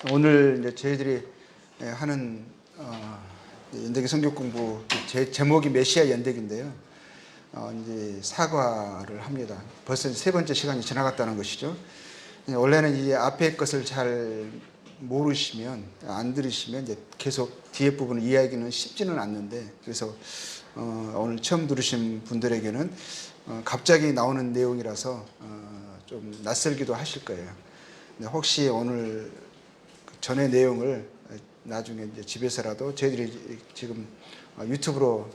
오늘 이제 저희들이 하는 연대기 성경 공부 제목이 메시아 연대기인데요. 이제 사과를 합니다. 벌써 세 번째 시간이 지나갔다는 것이죠. 원래는 이 앞에 것을 잘 모르시면 안 들으시면 이제 계속 뒤에 부분을 이해하기는 쉽지는 않는데, 그래서 오늘 처음 들으신 분들에게는 갑자기 나오는 내용이라서 좀 낯설기도 하실 거예요. 혹시 오늘 전의 내용을 나중에 이제 집에서라도 저희들이 지금 유튜브로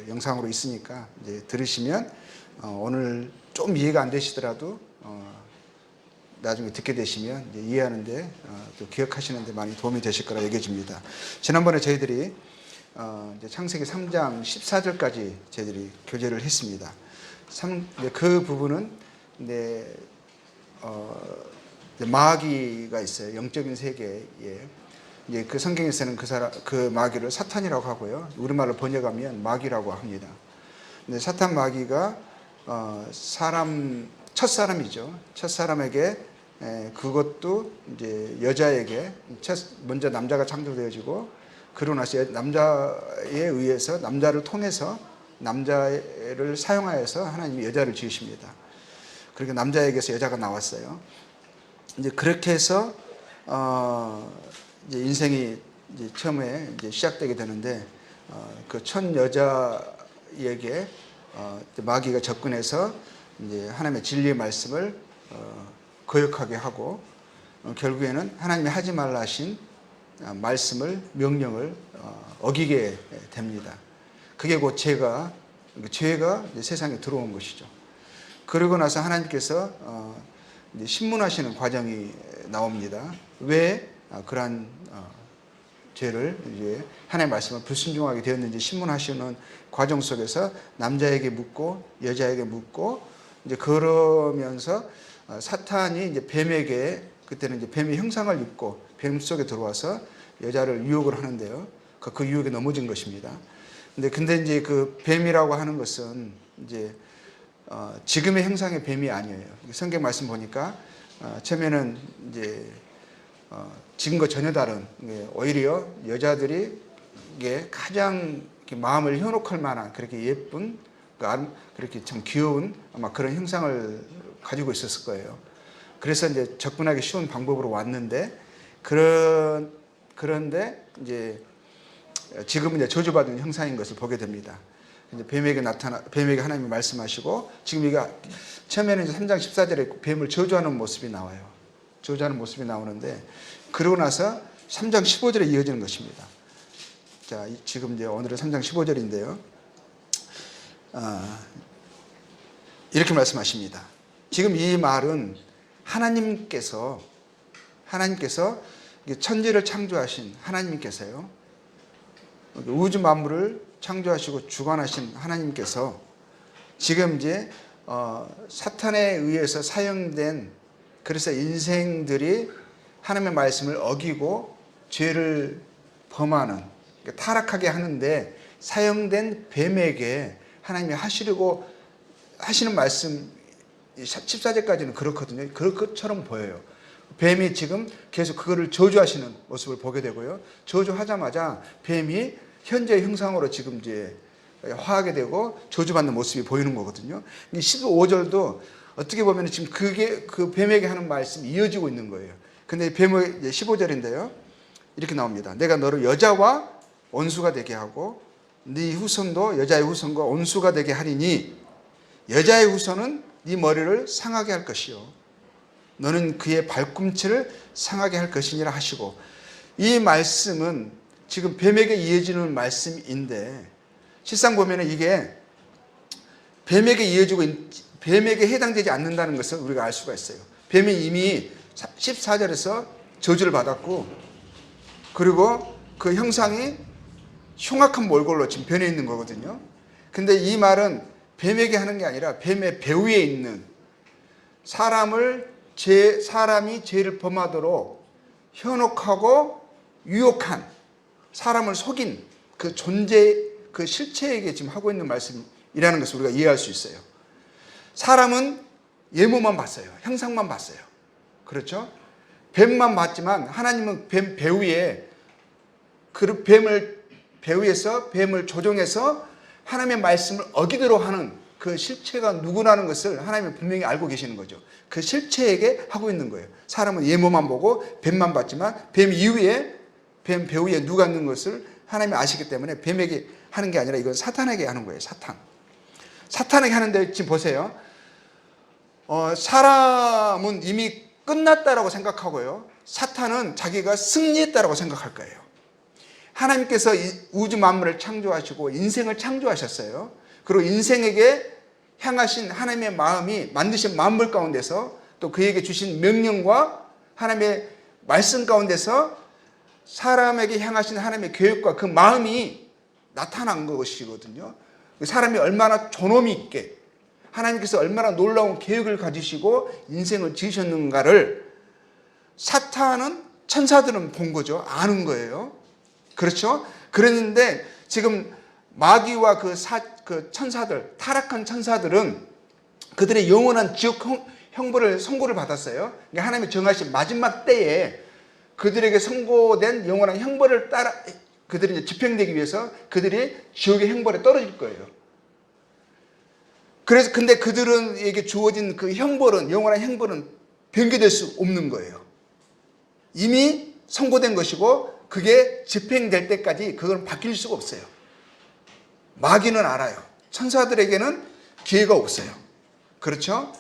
영상으로 있으니까 이제 들으시면 오늘 좀 이해가 안 되시더라도 나중에 듣게 되시면 이제 이해하는데 또 기억하시는데 많이 도움이 되실 거라 얘기해 줍니다. 지난번에 저희들이 이제 창세기 3장 14절까지 저희들이 교제를 했습니다. 그 부분은 이제 마귀가 있어요. 영적인 세계에. 이제 그 성경에서는 그 마귀를 사탄이라고 하고요. 우리말로 번역하면 마귀라고 합니다. 근데 사탄 마귀가 첫사람이죠. 첫사람에게 그것도 이제 여자에게 먼저 남자가 창조되어지고, 그러고 나서 남자에 의해서 남자를 통해서 남자를 사용하여서 하나님이 여자를 지으십니다. 그러니까 남자에게서 여자가 나왔어요. 이제 그렇게 해서 이제 인생이 이제 처음에 이제 시작되게 되는데, 그 첫 여자에게 마귀가 접근해서 이제 하나님의 진리의 말씀을 거역하게 하고, 결국에는 하나님이 하지 말라 하신 말씀을, 명령을 어기게 됩니다. 그게 곧 죄가 이제 세상에 들어온 것이죠. 그러고 나서 하나님께서 이제 신문하시는 과정이 나옵니다. 왜 그러한 죄를 이제 하나님의 말씀을 불순종하게 되었는지 신문하시는 과정 속에서 남자에게 묻고 여자에게 묻고, 이제 그러면서 사탄이 이제 뱀에게, 그때는 이제 뱀의 형상을 입고 뱀 속에 들어와서 여자를 유혹을 하는데요. 그 유혹에 넘어진 것입니다. 근데 이제 그 뱀이라고 하는 것은 이제 지금의 형상의 뱀이 아니에요. 성경 말씀 보니까 처음에는 이제 지금과 전혀 다른, 오히려 여자들이 가장 마음을 현혹할 만한 그렇게 예쁜, 그렇게 참 귀여운 아마 그런 형상을 가지고 있었을 거예요. 그래서 이제 접근하기 쉬운 방법으로 왔는데, 그런데 이제 지금은 이제 저주받은 형상인 것을 보게 됩니다. 이제 뱀에게 하나님이 말씀하시고, 지금 이가 처음에는 이제 3장 14절에 뱀을 저주하는 모습이 나와요. 저주하는 모습이 나오는데, 그러고 나서 3장 15절에 이어지는 것입니다. 자, 지금 이제 오늘은 3장 15절인데요. 이렇게 말씀하십니다. 지금 이 말은 하나님께서 천지를 창조하신 하나님께서요, 우주 만물을 창조하시고 주관하신 하나님께서 지금 이제 사탄에 의해서 사용된, 그래서 인생들이 하나님의 말씀을 어기고 죄를 범하는, 타락하게 하는데 사용된 뱀에게 하나님이 하시려고 하시는 말씀 14절까지는 그렇거든요. 그럴 것처럼 보여요. 뱀이 지금 계속 그거를 저주하시는 모습을 보게 되고요. 저주하자마자 뱀이 현재의 형상으로 지금 이제 화하게 되고 저주받는 모습이 보이는 거거든요. 15절도 어떻게 보면 지금 그게 그 뱀에게 하는 말씀이 이어지고 있는 거예요. 근데 뱀의 15절인데요. 이렇게 나옵니다. 내가 너를 여자와 원수가 되게 하고 네 후손도 여자의 후손과 원수가 되게 하리니 여자의 후손은 네 머리를 상하게 할 것이요 너는 그의 발꿈치를 상하게 할 것이니라 하시고, 이 말씀은 지금 뱀에게 이어지는 말씀인데, 실상 보면은 이게 뱀에게 해당되지 않는다는 것을 우리가 알 수가 있어요. 뱀이 이미 14절에서 저주를 받았고, 그리고 그 형상이 흉악한 몰골로 지금 변해 있는 거거든요. 근데 이 말은 뱀에게 하는 게 아니라 뱀의 배후에 있는 사람이 죄를 범하도록 현혹하고 유혹한, 사람을 속인 그 존재, 그 실체에게 지금 하고 있는 말씀이라는 것을 우리가 이해할 수 있어요. 사람은 예모만 봤어요. 형상만 봤어요. 그렇죠? 뱀만 봤지만 하나님은 뱀 배후에 그 뱀을 배후에서 뱀을 조종해서 하나님의 말씀을 어기도록 하는 그 실체가 누구라는 것을 하나님은 분명히 알고 계시는 거죠. 그 실체에게 하고 있는 거예요. 사람은 예모만 보고 뱀만 봤지만 뱀 이후에 뱀 배후에 누가 있는 것을 하나님이 아시기 때문에 뱀에게 하는 게 아니라 이건 사탄에게 하는 거예요. 사탄에게 하는데 지금 보세요. 사람은 이미 끝났다라고 생각하고요. 사탄은 자기가 승리했다라고 생각할 거예요. 하나님께서 우주 만물을 창조하시고 인생을 창조하셨어요. 그리고 인생에게 향하신 하나님의 마음이 만드신 만물 가운데서 또 그에게 주신 명령과 하나님의 말씀 가운데서 사람에게 향하신 하나님의 계획과 그 마음이 나타난 것이거든요. 사람이 얼마나 존엄이 있게 하나님께서 얼마나 놀라운 계획을 가지시고 인생을 지으셨는가를 사탄은 천사들은 본 거죠. 아는 거예요. 그렇죠? 그랬는데 지금 마귀와 그 천사들, 타락한 천사들은 그들의 영원한 지옥 형벌을 선고를 받았어요. 그러니까 하나님이 정하신 마지막 때에 그들에게 선고된 영원한 형벌을 따라 그들이 이제 집행되기 위해서 그들이 지옥의 형벌에 떨어질 거예요. 그래서 근데 그들에게 주어진 그 형벌은 영원한 형벌은 변개될 수 없는 거예요. 이미 선고된 것이고 그게 집행될 때까지 그건 바뀔 수가 없어요. 마귀는 알아요. 천사들에게는 기회가 없어요. 그렇죠?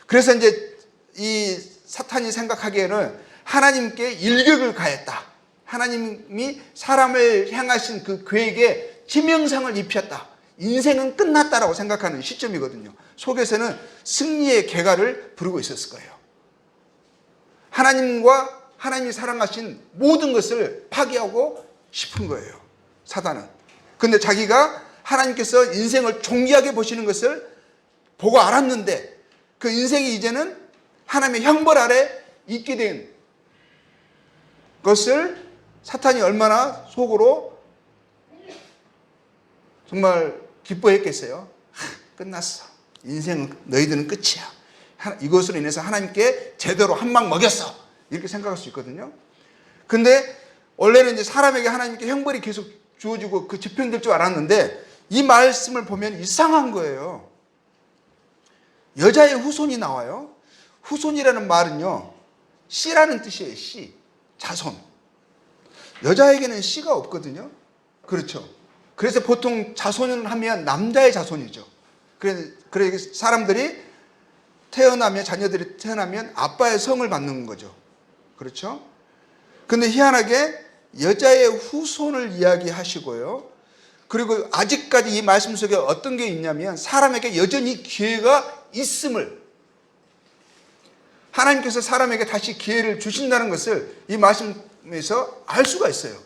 그래서 이제 이 사탄이 생각하기에는 하나님께 일격을 가했다. 하나님이 사람을 향하신 그 계획에 치명상을 입혔다. 인생은 끝났다라고 생각하는 시점이거든요. 속에서는 승리의 개가를 부르고 있었을 거예요. 하나님과 하나님이 사랑하신 모든 것을 파괴하고 싶은 거예요. 사단은. 근데 자기가 하나님께서 인생을 존귀하게 보시는 것을 보고 알았는데 그 인생이 이제는 하나님의 형벌 아래 있게 된 것을 사탄이 얼마나 속으로 정말 기뻐했겠어요. 끝났어. 인생은 너희들은 끝이야. 이것으로 인해서 하나님께 제대로 한 방 먹였어. 이렇게 생각할 수 있거든요. 근데 원래는 이제 사람에게 하나님께 형벌이 계속 주어지고 그 집행될 줄 알았는데 이 말씀을 보면 이상한 거예요. 여자의 후손이 나와요. 후손이라는 말은요, 씨라는 뜻이에요. 씨, 자손. 여자에게는 씨가 없거든요. 그렇죠. 그래서 보통 자손을 하면 남자의 자손이죠. 그래서 사람들이 태어나면, 자녀들이 태어나면 아빠의 성을 받는 거죠. 그렇죠. 근데 희한하게 여자의 후손을 이야기하시고요. 그리고 아직까지 이 말씀 속에 어떤 게 있냐면 사람에게 여전히 기회가 있음을, 하나님께서 사람에게 다시 기회를 주신다는 것을 이 말씀에서 알 수가 있어요.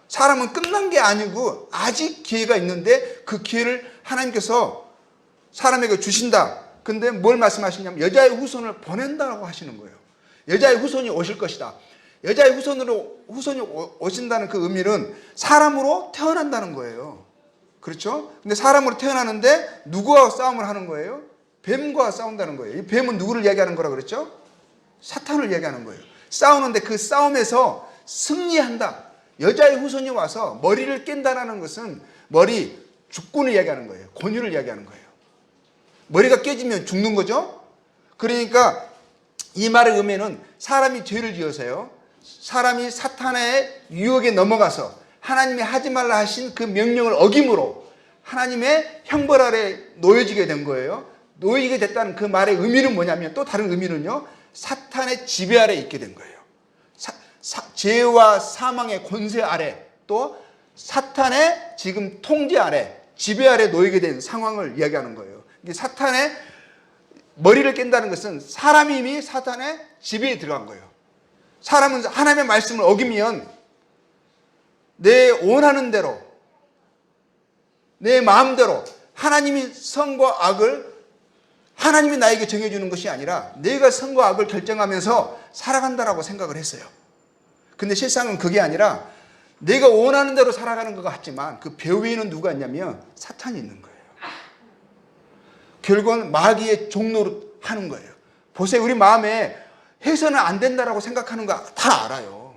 사람은 끝난 게 아니고 아직 기회가 있는데 그 기회를 하나님께서 사람에게 주신다. 근데 뭘 말씀하시냐면 여자의 후손을 보낸다고 하시는 거예요. 여자의 후손이 오실 것이다. 여자의 후손이 오신다는 그 의미는 사람으로 태어난다는 거예요. 그렇죠? 근데 사람으로 태어나는데 누구와 싸움을 하는 거예요? 뱀과 싸운다는 거예요. 이 뱀은 누구를 이야기하는 거라 그랬죠? 사탄을 이야기하는 거예요. 싸우는데 그 싸움에서 승리한다. 여자의 후손이 와서 머리를 깬다는 것은 죽군을 이야기하는 거예요. 권유를 이야기하는 거예요. 머리가 깨지면 죽는 거죠. 그러니까 이 말의 의미는 사람이 죄를 지어서요, 사람이 사탄의 유혹에 넘어가서 하나님이 하지 말라 하신 그 명령을 어김으로 하나님의 형벌 아래 놓여지게 된 거예요. 놓이게 됐다는 그 말의 의미는 뭐냐면, 또 다른 의미는요, 사탄의 지배 아래 있게 된 거예요. 죄와 사망의 권세 아래, 또 사탄의 지금 통제 아래, 지배 아래 놓이게 된 상황을 이야기하는 거예요. 이게 사탄의 머리를 깬다는 것은 사람이 이미 사탄의 지배에 들어간 거예요. 사람은 하나님의 말씀을 어기면 내 원하는 대로, 내 마음대로 하나님이 선과 악을 하나님이 나에게 정해주는 것이 아니라 내가 선과 악을 결정하면서 살아간다라고 생각을 했어요. 근데 실상은 그게 아니라 내가 원하는 대로 살아가는 것 같지만 그 배후에는 누가 있냐면 사탄이 있는 거예요. 결국은 마귀의 종로로 하는 거예요. 보세요. 우리 마음에 해서는 안 된다라고 생각하는 거 다 알아요.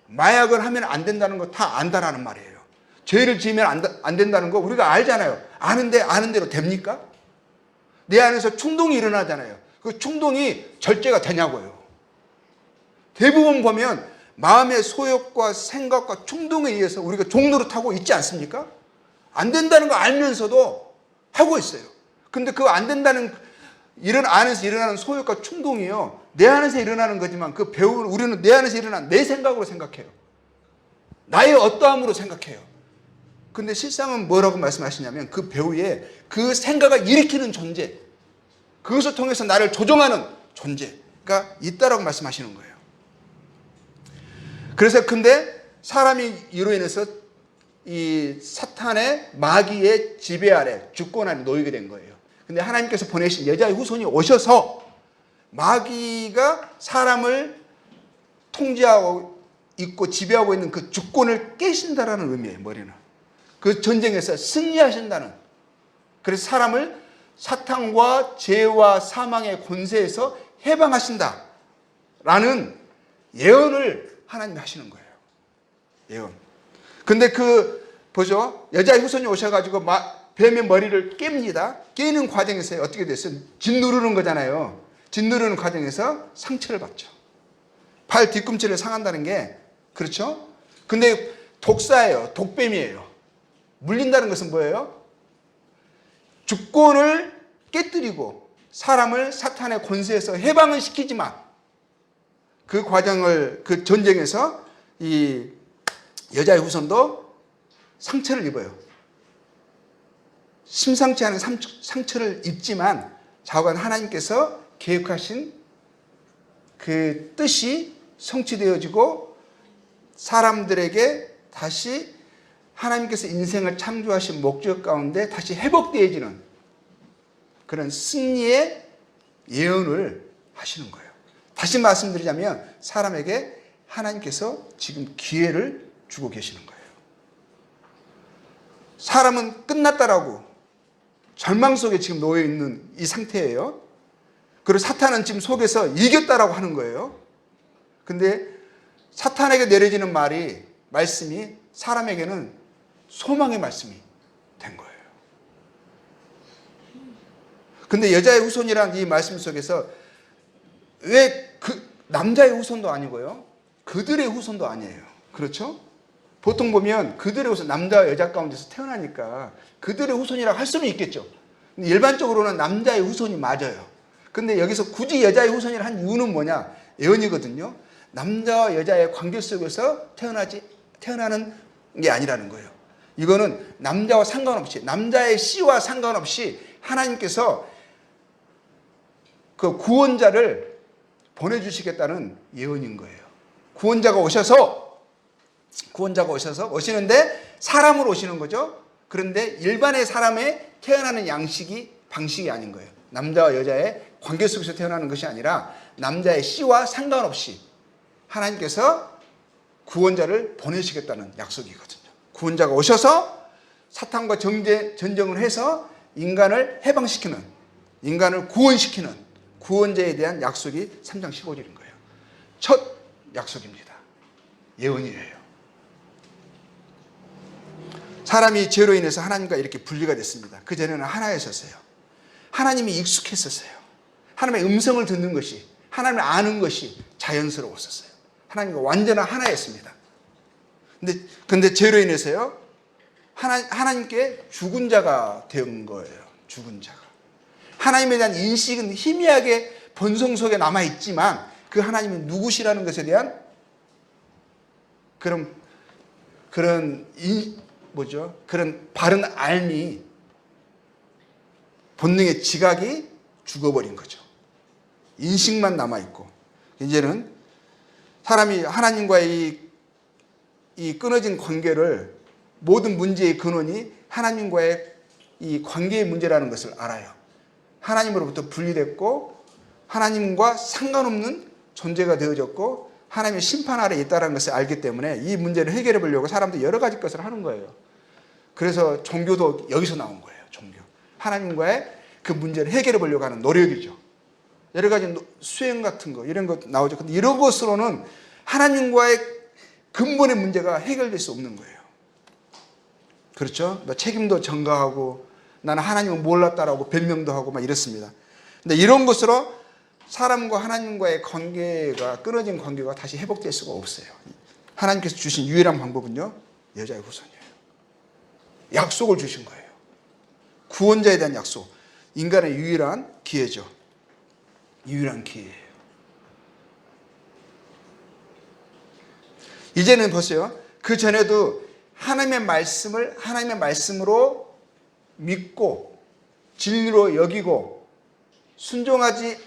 마약을 하면 안 된다는 거 다 안다라는 말이에요. 죄를 지으면 안 된다는 거 우리가 알잖아요. 아는데 아는 대로 됩니까? 내 안에서 충동이 일어나잖아요. 그 충동이 절제가 되냐고요. 대부분 보면 마음의 소욕과 생각과 충동에 의해서 우리가 종노릇하고 있지 않습니까? 안 된다는 거 알면서도 하고 있어요. 근데 그 안 된다는 안에서 일어나는 소욕과 충동이요, 내 안에서 일어나는 거지만 그 배움을 우리는 내 안에서 일어난 내 생각으로 생각해요. 나의 어떠함으로 생각해요. 근데 실상은 뭐라고 말씀하시냐면 그 배후에 그 생각을 일으키는 존재, 그것을 통해서 나를 조종하는 존재가 있다라고 말씀하시는 거예요. 그래서 근데 사람이 이로 인해서 이 사탄의 마귀의 지배 아래, 주권 아래 놓이게 된 거예요. 근데 하나님께서 보내신 여자의 후손이 오셔서 마귀가 사람을 통제하고 있고 지배하고 있는 그 주권을 깨신다라는 의미예요. 머리는 그 전쟁에서 승리하신다는, 그래서 사람을 사탄과 죄와 사망의 권세에서 해방하신다라는 예언을 하나님이 하시는 거예요. 예언. 근데 보죠, 여자의 후손이 오셔가지고 뱀의 머리를 깹니다. 깨는 과정에서 어떻게 됐어요? 짓누르는 거잖아요. 짓누르는 과정에서 상처를 받죠. 발 뒤꿈치를 상한다는 게, 그렇죠? 근데 독사예요. 독뱀이에요. 물린다는 것은 뭐예요? 주권을 깨뜨리고 사람을 사탄의 권세에서 해방을 시키지만 그 과정을, 그 전쟁에서 이 여자의 후손도 상처를 입어요. 심상치 않은 상처를 입지만 자관 하나님께서 계획하신 그 뜻이 성취되어지고 사람들에게 다시 하나님께서 인생을 창조하신 목적 가운데 다시 회복되어지는 그런 승리의 예언을 하시는 거예요. 다시 말씀드리자면 사람에게 하나님께서 지금 기회를 주고 계시는 거예요. 사람은 끝났다라고 절망 속에 지금 놓여 있는 이 상태예요. 그리고 사탄은 지금 속에서 이겼다라고 하는 거예요. 근데 사탄에게 내려지는 말씀이 사람에게는 소망의 말씀이 된 거예요. 근데 여자의 후손이라는 이 말씀 속에서 왜 남자의 후손도 아니고요, 그들의 후손도 아니에요. 그렇죠? 보통 보면 그들의 후손, 남자와 여자 가운데서 태어나니까 그들의 후손이라고 할 수는 있겠죠. 근데 일반적으로는 남자의 후손이 맞아요. 근데 여기서 굳이 여자의 후손이라 한 이유는 뭐냐? 예언이거든요. 남자와 여자의 관계 속에서 태어나는 게 아니라는 거예요. 이거는 남자와 상관없이, 남자의 씨와 상관없이 하나님께서 그 구원자를 보내주시겠다는 예언인 거예요. 구원자가 오시는데 사람으로 오시는 거죠. 그런데 일반의 사람의 태어나는 방식이 아닌 거예요. 남자와 여자의 관계 속에서 태어나는 것이 아니라 남자의 씨와 상관없이 하나님께서 구원자를 보내시겠다는 약속이거든요. 구원자가 오셔서 사탄과 전쟁을 해서 인간을 해방시키는, 인간을 구원시키는 구원자에 대한 약속이 3장 15절인 거예요. 첫 약속입니다. 예언이에요. 사람이 죄로 인해서 하나님과 이렇게 분리가 됐습니다. 그전에는 하나였었어요. 하나님이 익숙했었어요. 하나님의 음성을 듣는 것이, 하나님을 아는 것이 자연스러웠었어요. 하나님과 완전한 하나였습니다. 근데 죄로 인해서요, 하나님께 죽은 자가 된 거예요. 죽은 자가. 하나님에 대한 인식은 희미하게 본성 속에 남아있지만 그 하나님이 누구시라는 것에 대한 그런 바른 알미, 본능의 지각이 죽어버린 거죠. 인식만 남아있고, 이제는 사람이 하나님과의 이 끊어진 관계를, 모든 문제의 근원이 하나님과의 이 관계의 문제라는 것을 알아요. 하나님으로부터 분리됐고 하나님과 상관없는 존재가 되어졌고 하나님의 심판 아래 있다는 것을 알기 때문에 이 문제를 해결해 보려고 사람들이 여러 가지 것을 하는 거예요. 그래서 종교도 여기서 나온 거예요. 종교. 하나님과의 그 문제를 해결해 보려고 하는 노력이죠. 여러 가지 수행 같은 거 이런 것 나오죠. 근데 이런 것으로는 하나님과의 근본의 문제가 해결될 수 없는 거예요. 그렇죠? 책임도 전가하고 나는 하나님을 몰랐다라고 변명도 하고 막 이렇습니다. 근데 이런 것으로 사람과 하나님과의 관계가 끊어진 관계가 다시 회복될 수가 없어요. 하나님께서 주신 유일한 방법은요, 여자의 후손이에요. 약속을 주신 거예요. 구원자에 대한 약속. 인간의 유일한 기회죠. 유일한 기회예요. 이제는 보세요. 그 전에도 하나님의 말씀을 하나님의 말씀으로 믿고 진리로 여기고 순종하지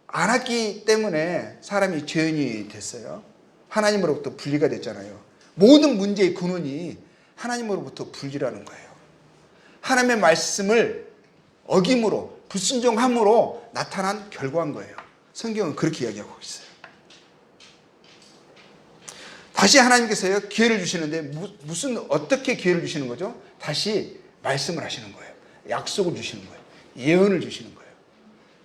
않았기 때문에 사람이 죄인이 됐어요. 하나님으로부터 분리가 됐잖아요. 모든 문제의 근원이 하나님으로부터 분리라는 거예요. 하나님의 말씀을 어김으로 불순종함으로 나타난 결과인 거예요. 성경은 그렇게 이야기하고 있어요. 다시 하나님께서요 기회를 주시는데 어떻게 기회를 주시는 거죠? 다시 말씀을 하시는 거예요. 약속을 주시는 거예요. 예언을 주시는 거예요.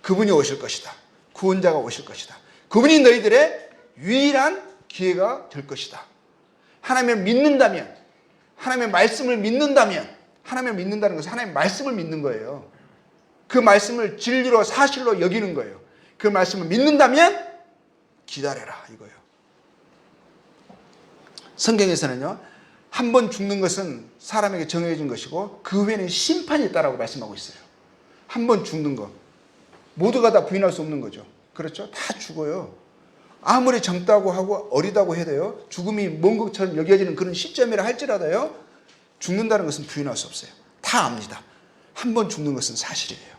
그분이 오실 것이다. 구원자가 오실 것이다. 그분이 너희들의 유일한 기회가 될 것이다. 하나님을 믿는다면, 하나님의 말씀을 믿는다면, 하나님을 믿는다는 것은 하나님의 말씀을 믿는 거예요. 그 말씀을 진리로 사실로 여기는 거예요. 그 말씀을 믿는다면 기다려라 이거예요. 성경에서는요, 한 번 죽는 것은 사람에게 정해진 것이고 그 후에는 심판이 있다라고 말씀하고 있어요. 한 번 죽는 것. 모두가 다 부인할 수 없는 거죠. 그렇죠? 다 죽어요. 아무리 젊다고 하고 어리다고 해도요, 죽음이 먼 것처럼 여겨지는 그런 시점이라 할지라도요, 죽는다는 것은 부인할 수 없어요. 다 압니다. 한 번 죽는 것은 사실이에요.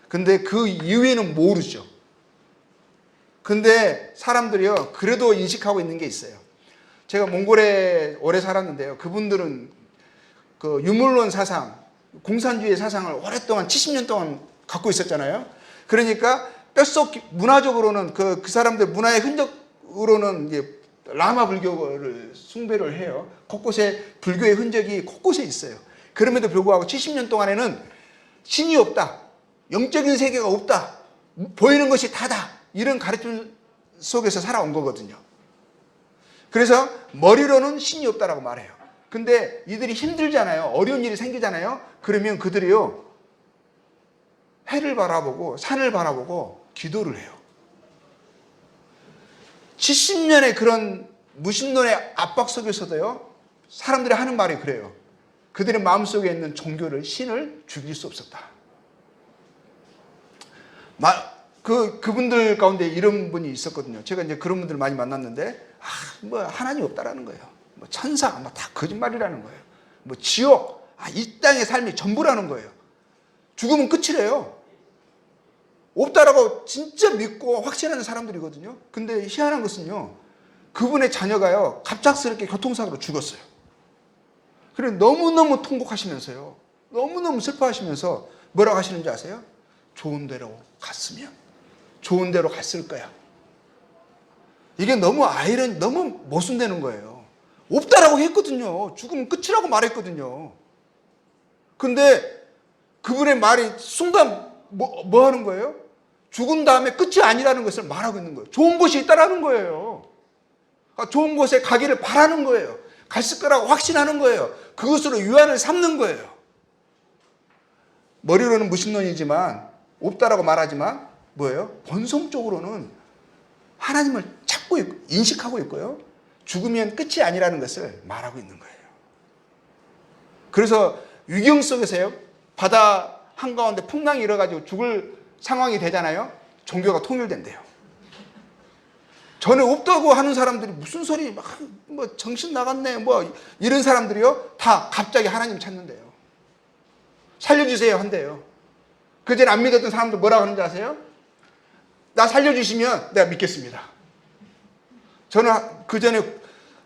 근데 그 이후에는 모르죠. 근데 사람들이요, 그래도 인식하고 있는 게 있어요. 제가 몽골에 오래 살았는데요, 그분들은 그 유물론 사상, 공산주의 사상을 오랫동안 70년 동안 갖고 있었잖아요. 그러니까 뼛속 문화적으로는 그 사람들 문화의 흔적으로는 이제 라마 불교를 숭배를 해요. 곳곳에 불교의 흔적이 곳곳에 있어요. 그럼에도 불구하고 70년 동안에는 신이 없다, 영적인 세계가 없다, 보이는 것이 다다, 이런 가르침 속에서 살아온 거거든요. 그래서 머리로는 신이 없다라고 말해요. 근데 이들이 힘들잖아요. 어려운 일이 생기잖아요. 그러면 그들이요, 해를 바라보고 산을 바라보고 기도를 해요. 70년의 그런 무신론의 압박 속에서도요, 사람들이 하는 말이 그래요. 그들의 마음속에 있는 종교를, 신을 죽일 수 없었다. 그분들 가운데 이런 분이 있었거든요. 제가 이제 그런 분들 많이 만났는데, 하나님 없다라는 거예요. 천사, 다 거짓말이라는 거예요. 지옥, 이 땅의 삶이 전부라는 거예요. 죽으면 끝이래요. 없다라고 진짜 믿고 확신하는 사람들이거든요. 근데 희한한 것은요, 그분의 자녀가요, 갑작스럽게 교통사고로 죽었어요. 그래 너무너무 통곡하시면서요, 너무너무 슬퍼하시면서 뭐라고 하시는지 아세요? 좋은 데로 갔으면, 좋은 데로 갔을 거야. 이게 너무 너무 모순되는 거예요. 없다라고 했거든요. 죽으면 끝이라고 말했거든요. 근데 그분의 말이 순간 뭐 하는 거예요? 죽은 다음에 끝이 아니라는 것을 말하고 있는 거예요. 좋은 곳이 있다라는 거예요. 좋은 곳에 가기를 바라는 거예요. 갔을 거라고 확신하는 거예요. 그것으로 유안을 삼는 거예요. 머리로는 무신론이지만, 없다라고 말하지만 뭐예요? 본성적으로는 하나님을 찾고 있고 인식하고 있고요, 죽으면 끝이 아니라는 것을 말하고 있는 거예요. 그래서 위경 속에서요, 바다 한가운데 풍랑이 일어가지고 죽을 상황이 되잖아요. 종교가 통일된대요. 전에 없다고 하는 사람들이 무슨 소리, 정신 나갔네, 이런 사람들이요, 다 갑자기 하나님 찾는데요. 살려주세요 한대요. 그전에 안 믿었던 사람들 뭐라고 하는지 아세요? 나 살려주시면 내가 믿겠습니다. 저는 그전에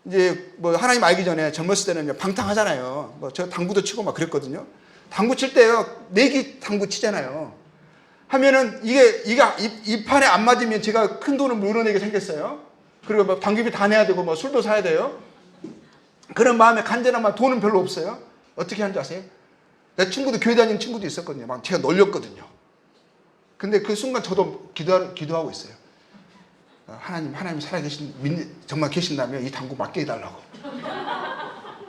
이제 하나님 알기 전에 젊었을 때는 방탕하잖아요. 저 당구도 치고 막 그랬거든요. 당구 칠 때요, 내기 당구 치잖아요. 하면은 이게 이 판에 안 맞으면 제가 큰 돈을 물어내게 생겼어요. 그리고 당구비 다 내야 되고 술도 사야 돼요. 그런 마음에 간절한 마음, 돈은 별로 없어요. 어떻게 하는지 아세요? 내 친구도, 교회 다니는 친구도 있었거든요. 막 제가 놀렸거든요. 근데 그 순간 저도 기도하고 있어요. 하나님 살아계신, 정말 계신다면 이 당구 맡게 해달라고.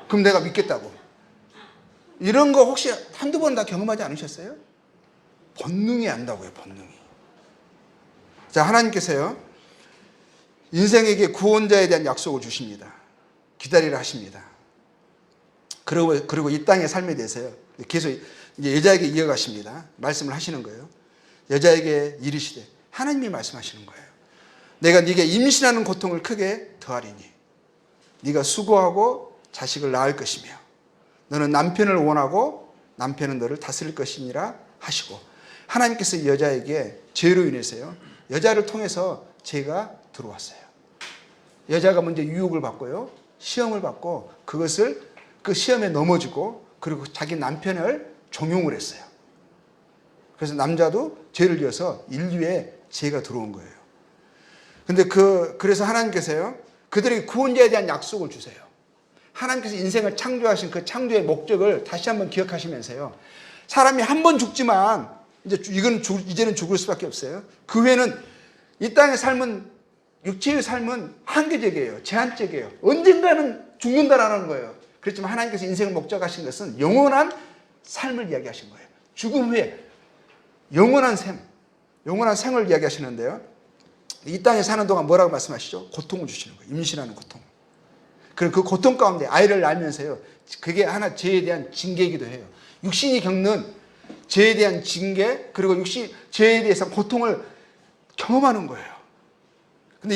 그럼 내가 믿겠다고. 이런 거 혹시 한두 번 다 경험하지 않으셨어요? 본능이 안다고요, 본능이. 자, 하나님께서요, 인생에게 구원자에 대한 약속을 주십니다. 기다리라 하십니다. 그리고 이 땅의 삶에 대해서요, 계속 이제 여자에게 이어가십니다. 말씀을 하시는 거예요. 여자에게 이르시되, 하나님이 말씀하시는 거예요. 내가 네게 임신하는 고통을 크게 더하리니 네가 수고하고 자식을 낳을 것이며 너는 남편을 원하고 남편은 너를 다스릴 것이니라 하시고, 하나님께서 여자에게 죄로 인해서요, 여자를 통해서 죄가 들어왔어요. 여자가 먼저 유혹을 받고요, 시험을 받고 그 시험에 넘어지고, 그리고 자기 남편을 종용을 했어요. 그래서 남자도 죄를 지어서 인류에 죄가 들어온 거예요. 근데 그래서 하나님께서요, 그들에게 구원자에 대한 약속을 주세요. 하나님께서 인생을 창조하신 그 창조의 목적을 다시 한번 기억하시면서요, 사람이 한 번 죽지만 이제는 죽을 수밖에 없어요. 그 후에는 이 땅의 삶은, 육체의 삶은 한계적이에요. 제한적이에요. 언젠가는 죽는다라는 거예요. 그렇지만 하나님께서 인생을 목적하신 것은 영원한 삶을 이야기하신 거예요. 죽음 후에 영원한 생을 이야기하시는데요, 이 땅에 사는 동안 뭐라고 말씀하시죠? 고통을 주시는 거예요. 임신하는 고통. 그리고 그 고통 가운데 아이를 낳으면서요, 그게 하나 죄에 대한 징계이기도 해요. 육신이 겪는 죄에 대한 징계, 그리고 죄에 대해서 고통을 경험하는 거예요. 근데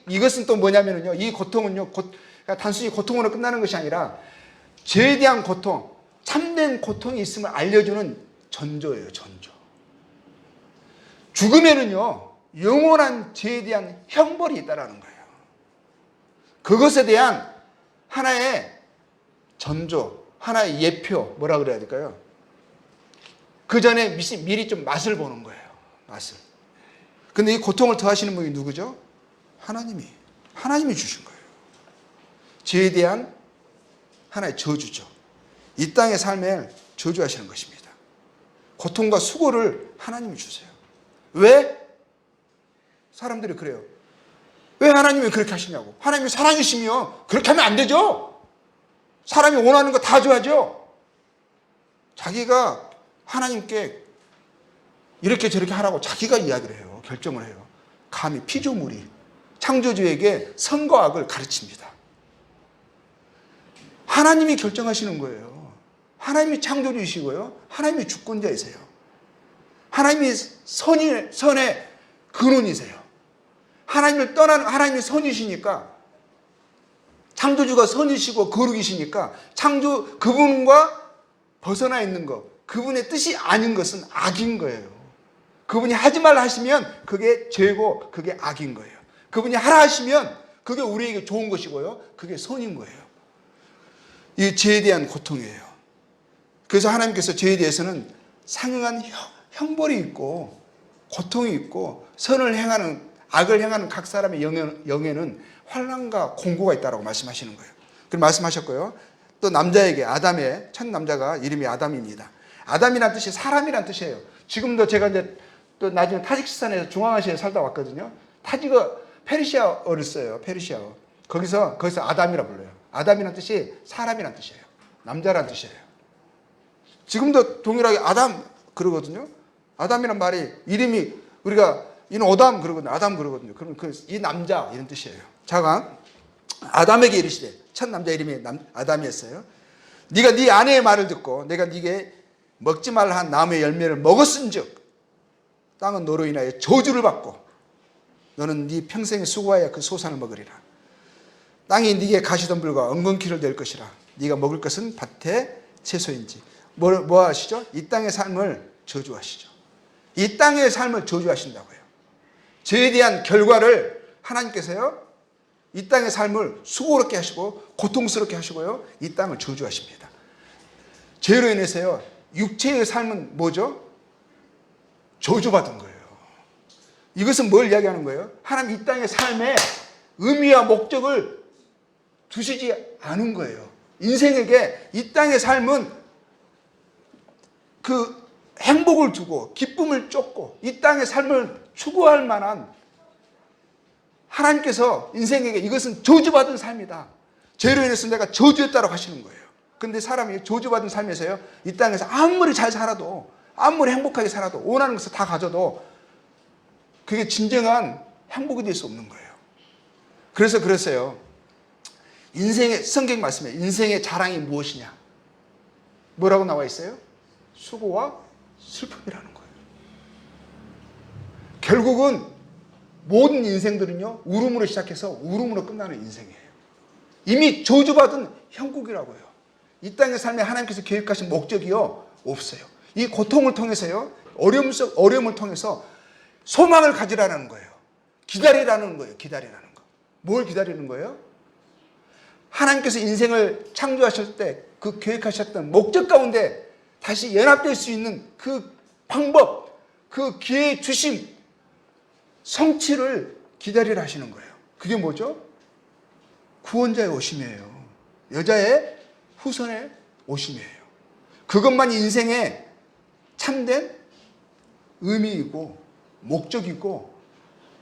이것은 또 뭐냐면요, 이 고통은요, 그러니까 단순히 고통으로 끝나는 것이 아니라 죄에 대한 고통, 참된 고통이 있음을 알려주는 전조예요, 전조. 죽음에는요, 영원한 죄에 대한 형벌이 있다는 거예요. 그것에 대한 하나의 전조, 하나의 예표, 뭐라 그래야 될까요? 그 전에 미리 좀 맛을 보는 거예요. 맛을. 근데 이 고통을 더하시는 분이 누구죠? 하나님이 주신 거예요. 죄에 대한 하나의 저주죠. 이 땅의 삶에 저주하시는 것입니다. 고통과 수고를 하나님이 주세요. 왜? 사람들이 그래요. 왜 하나님이 그렇게 하시냐고. 하나님이 살아계시며 그렇게 하면 안 되죠. 사람이 원하는 거 다 줘야죠. 자기가 하나님께 이렇게 저렇게 하라고 자기가 이야기를 해요. 결정을 해요. 감히 피조물이 창조주에게 선과 악을 가르칩니다. 하나님이 결정하시는 거예요. 하나님이 창조주이시고요, 하나님이 주권자이세요. 하나님이 선의 근원이세요. 하나님을 떠나는, 하나님이 선이시니까, 창조주가 선이시고 거룩이시니까 그분과 벗어나 있는 것, 그분의 뜻이 아닌 것은 악인 거예요. 그분이 하지 말라 하시면 그게 죄고 그게 악인 거예요. 그분이 하라 하시면 그게 우리에게 좋은 것이고요, 그게 선인 거예요. 이 죄에 대한 고통이에요. 그래서 하나님께서 죄에 대해서는 상응한 형벌이 있고 고통이 있고, 악을 행하는 각 사람의 영에는 환난과 공고가 있다고 말씀하시는 거예요. 그럼 말씀하셨고요, 또 남자에게, 첫 남자가 이름이 아담입니다. 아담이란 뜻이 사람이란 뜻이에요. 지금도 제가 이제 또 나중에 타직스탄에서 중앙아시아에 살다 왔거든요. 타직어 페르시아어를 써요. 페르시아어. 거기서 아담이라 불러요. 아담이란 뜻이 사람이란 뜻이에요. 남자란 뜻이에요. 지금도 동일하게 아담 그러거든요. 아담이란 말이 이름이, 우리가 이는 오담 그러거든요. 아담 그러거든요. 그러면 이 남자 이런 뜻이에요. 자가 아담에게 이르시되, 첫 남자 이름이 아담이었어요. 네가 네 아내의 말을 듣고 내가 네게 먹지 말라 한 나무의 열매를 먹었은즉 땅은 너로 인하여 저주를 받고 너는 네 평생에 수고하여 그 소산을 먹으리라. 땅이 네게 가시덤불과 엉겅퀴를 낼 것이라. 네가 먹을 것은 밭의 채소인지. 뭐 하시죠? 이 땅의 삶을 저주하시죠. 이 땅의 삶을 저주하신다고요. 죄에 대한 결과를 하나님께서요, 이 땅의 삶을 수고롭게 하시고 고통스럽게 하시고요, 이 땅을 저주하십니다. 죄로 인해서요, 육체의 삶은 뭐죠? 저주받은 거예요. 이것은 뭘 이야기하는 거예요? 하나님 이 땅의 삶에 의미와 목적을 두시지 않은 거예요. 인생에게 이 땅의 삶은 그 행복을 주고 기쁨을 쫓고 이 땅의 삶을 추구할 만한, 하나님께서 인생에게 이것은 저주받은 삶이다, 죄로 인해서 내가 저주했다라고 하시는 거예요. 근데 사람이 저주받은 삶에서요, 이 땅에서 아무리 잘 살아도, 아무리 행복하게 살아도, 원하는 것을 다 가져도 그게 진정한 행복이 될 수 없는 거예요. 그래서 그랬어요. 인생의, 성경 말씀에 인생의 자랑이 무엇이냐, 뭐라고 나와 있어요? 수고와 슬픔이라는 거예요. 결국은 모든 인생들은요, 울음으로 시작해서 울음으로 끝나는 인생이에요. 이미 저주받은 형국이라고요. 이 땅의 삶에 하나님께서 계획하신 목적이요, 없어요. 이 고통을 통해서요, 어려움을 통해서 소망을 가지라는 거예요. 기다리라는 거예요. 기다리라는 거. 뭘 기다리는 거예요? 하나님께서 인생을 창조하실 때 그 계획하셨던 목적 가운데 다시 연합될 수 있는 그 방법, 그 기회 주심, 성취를 기다리라 하시는 거예요. 그게 뭐죠? 구원자의 오심이에요. 여자의 후손의 오심이에요. 그것만이 인생의 참된 의미이고 목적이고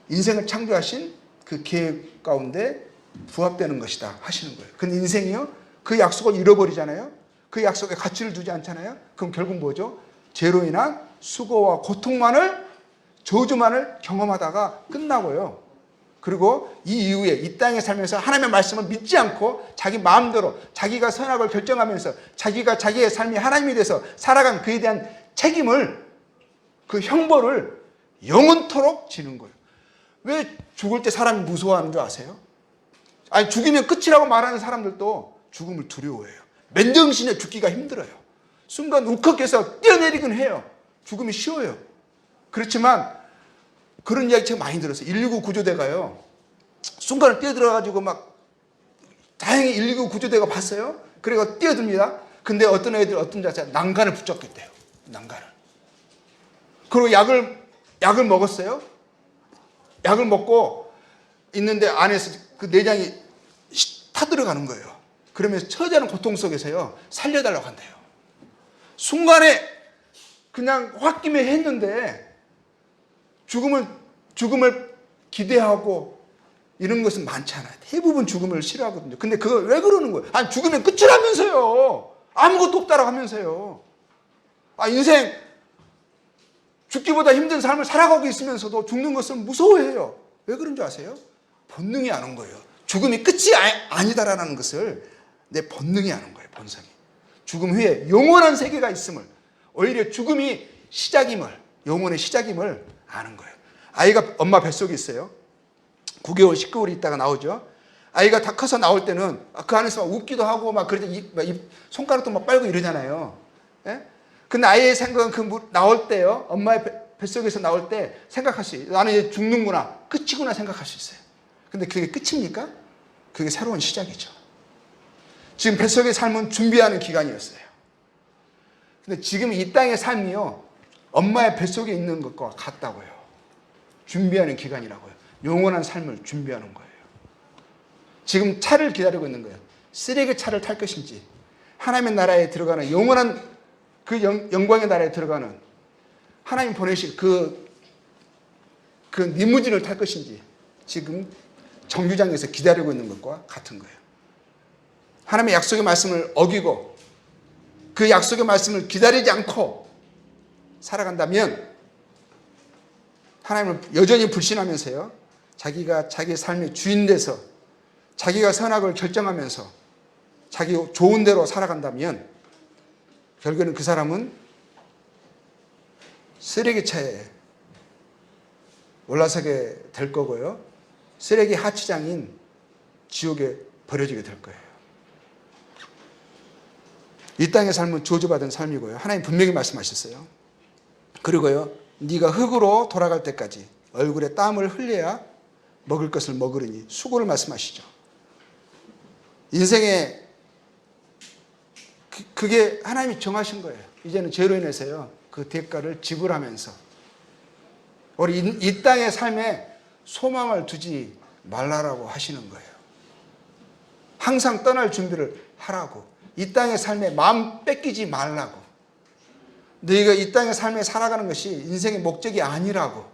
인생을 창조하신 그 계획 가운데 부합되는 것이다 하시는 거예요. 근데 인생이요, 그 약속을 잃어버리잖아요. 그 약속에 가치를 두지 않잖아요. 그럼 결국 뭐죠? 죄로 인한 수고와 고통만을, 저주만을 경험하다가 끝나고요. 그리고 이 이후에 이 땅에 살면서 하나님의 말씀을 믿지 않고 자기 마음대로 자기가 선악을 결정하면서 자기가 자기의 삶이 하나님이 돼서 살아간 그에 대한 책임을, 그 형벌을 영원토록 지는 거예요. 왜 죽을 때 사람이 무서워하는 줄 아세요? 아니, 죽이면 끝이라고 말하는 사람들도 죽음을 두려워해요. 맨정신에 죽기가 힘들어요. 순간 울컥해서 뛰어내리긴 해요. 죽음이 쉬워요. 그렇지만 그런 이야기 제가 많이 들었어요. 119 구조대가요, 순간을 뛰어들어가지고 막, 다행히 119 구조대가 봤어요. 그리고 뛰어듭니다. 근데 어떤 애들, 어떤 자세, 난간을 붙잡겠대요. 난간을. 그리고 약을 먹었어요. 약을 먹고 있는데 안에서 그 내장이 타들어가는 거예요. 그러면서 처자는 고통 속에서요, 살려달라고 한대요. 순간에 그냥 홧김에 했는데 죽음을 기대하고 이런 것은 많지 않아요. 대부분 죽음을 싫어하거든요. 근데 그걸 왜 그러는 거예요? 아니, 죽으면 끝이라면서요. 아무것도 없다라고 하면서요. 아, 인생 죽기보다 힘든 삶을 살아가고 있으면서도 죽는 것을 무서워해요. 왜 그런 줄 아세요? 본능이 아는 거예요. 죽음이 끝이 아니다라는 것을 내 본능이 아는 거예요. 본성이. 죽음 후에 영원한 세계가 있음을, 오히려 죽음이 시작임을, 영원의 시작임을 아는 거예요. 아이가 엄마 뱃속에 있어요. 9개월, 10개월이 있다가 나오죠. 아이가 다 커서 나올 때는 그 안에서 막 웃기도 하고 막 그러지, 손가락도 막 빨고 이러잖아요. 예? 근데 아이의 생각은 그 나올 때요, 엄마의 뱃속에서 나올 때 생각할 수 있어요. 나는 이제 죽는구나, 끝이구나 생각할 수 있어요. 근데 그게 끝입니까? 그게 새로운 시작이죠. 지금 뱃속의 삶은 준비하는 기간이었어요. 근데 지금 이 땅의 삶이요, 엄마의 뱃속에 있는 것과 같다고요. 준비하는 기간이라고요. 영원한 삶을 준비하는 거예요. 지금 차를 기다리고 있는 거예요. 쓰레기 차를 탈 것인지, 하나님의 나라에 들어가는 영원한 그 영광의 나라에 들어가는 하나님 보내실 그 리무진을 탈 것인지 지금 정류장에서 기다리고 있는 것과 같은 거예요. 하나님의 약속의 말씀을 어기고 그 약속의 말씀을 기다리지 않고 살아간다면, 하나님을 여전히 불신하면서요, 자기가 자기의 삶의 주인 돼서 자기가 선악을 결정하면서 자기 좋은 대로 살아간다면 결국에는 그 사람은 쓰레기차에 올라서게 될 거고요, 쓰레기 하치장인 지옥에 버려지게 될 거예요. 이 땅의 삶은 저주받은 삶이고요, 하나님 분명히 말씀하셨어요. 그리고요, 네가 흙으로 돌아갈 때까지 얼굴에 땀을 흘려야 먹을 것을 먹으리니, 수고를 말씀하시죠. 인생에 그게 하나님이 정하신 거예요. 이제는 죄로 인해서요, 그 대가를 지불하면서 우리 이 땅의 삶에 소망을 두지 말라라고 하시는 거예요. 항상 떠날 준비를 하라고, 이 땅의 삶에 마음 뺏기지 말라고. 너희가 이 땅의 삶에 살아가는 것이 인생의 목적이 아니라고,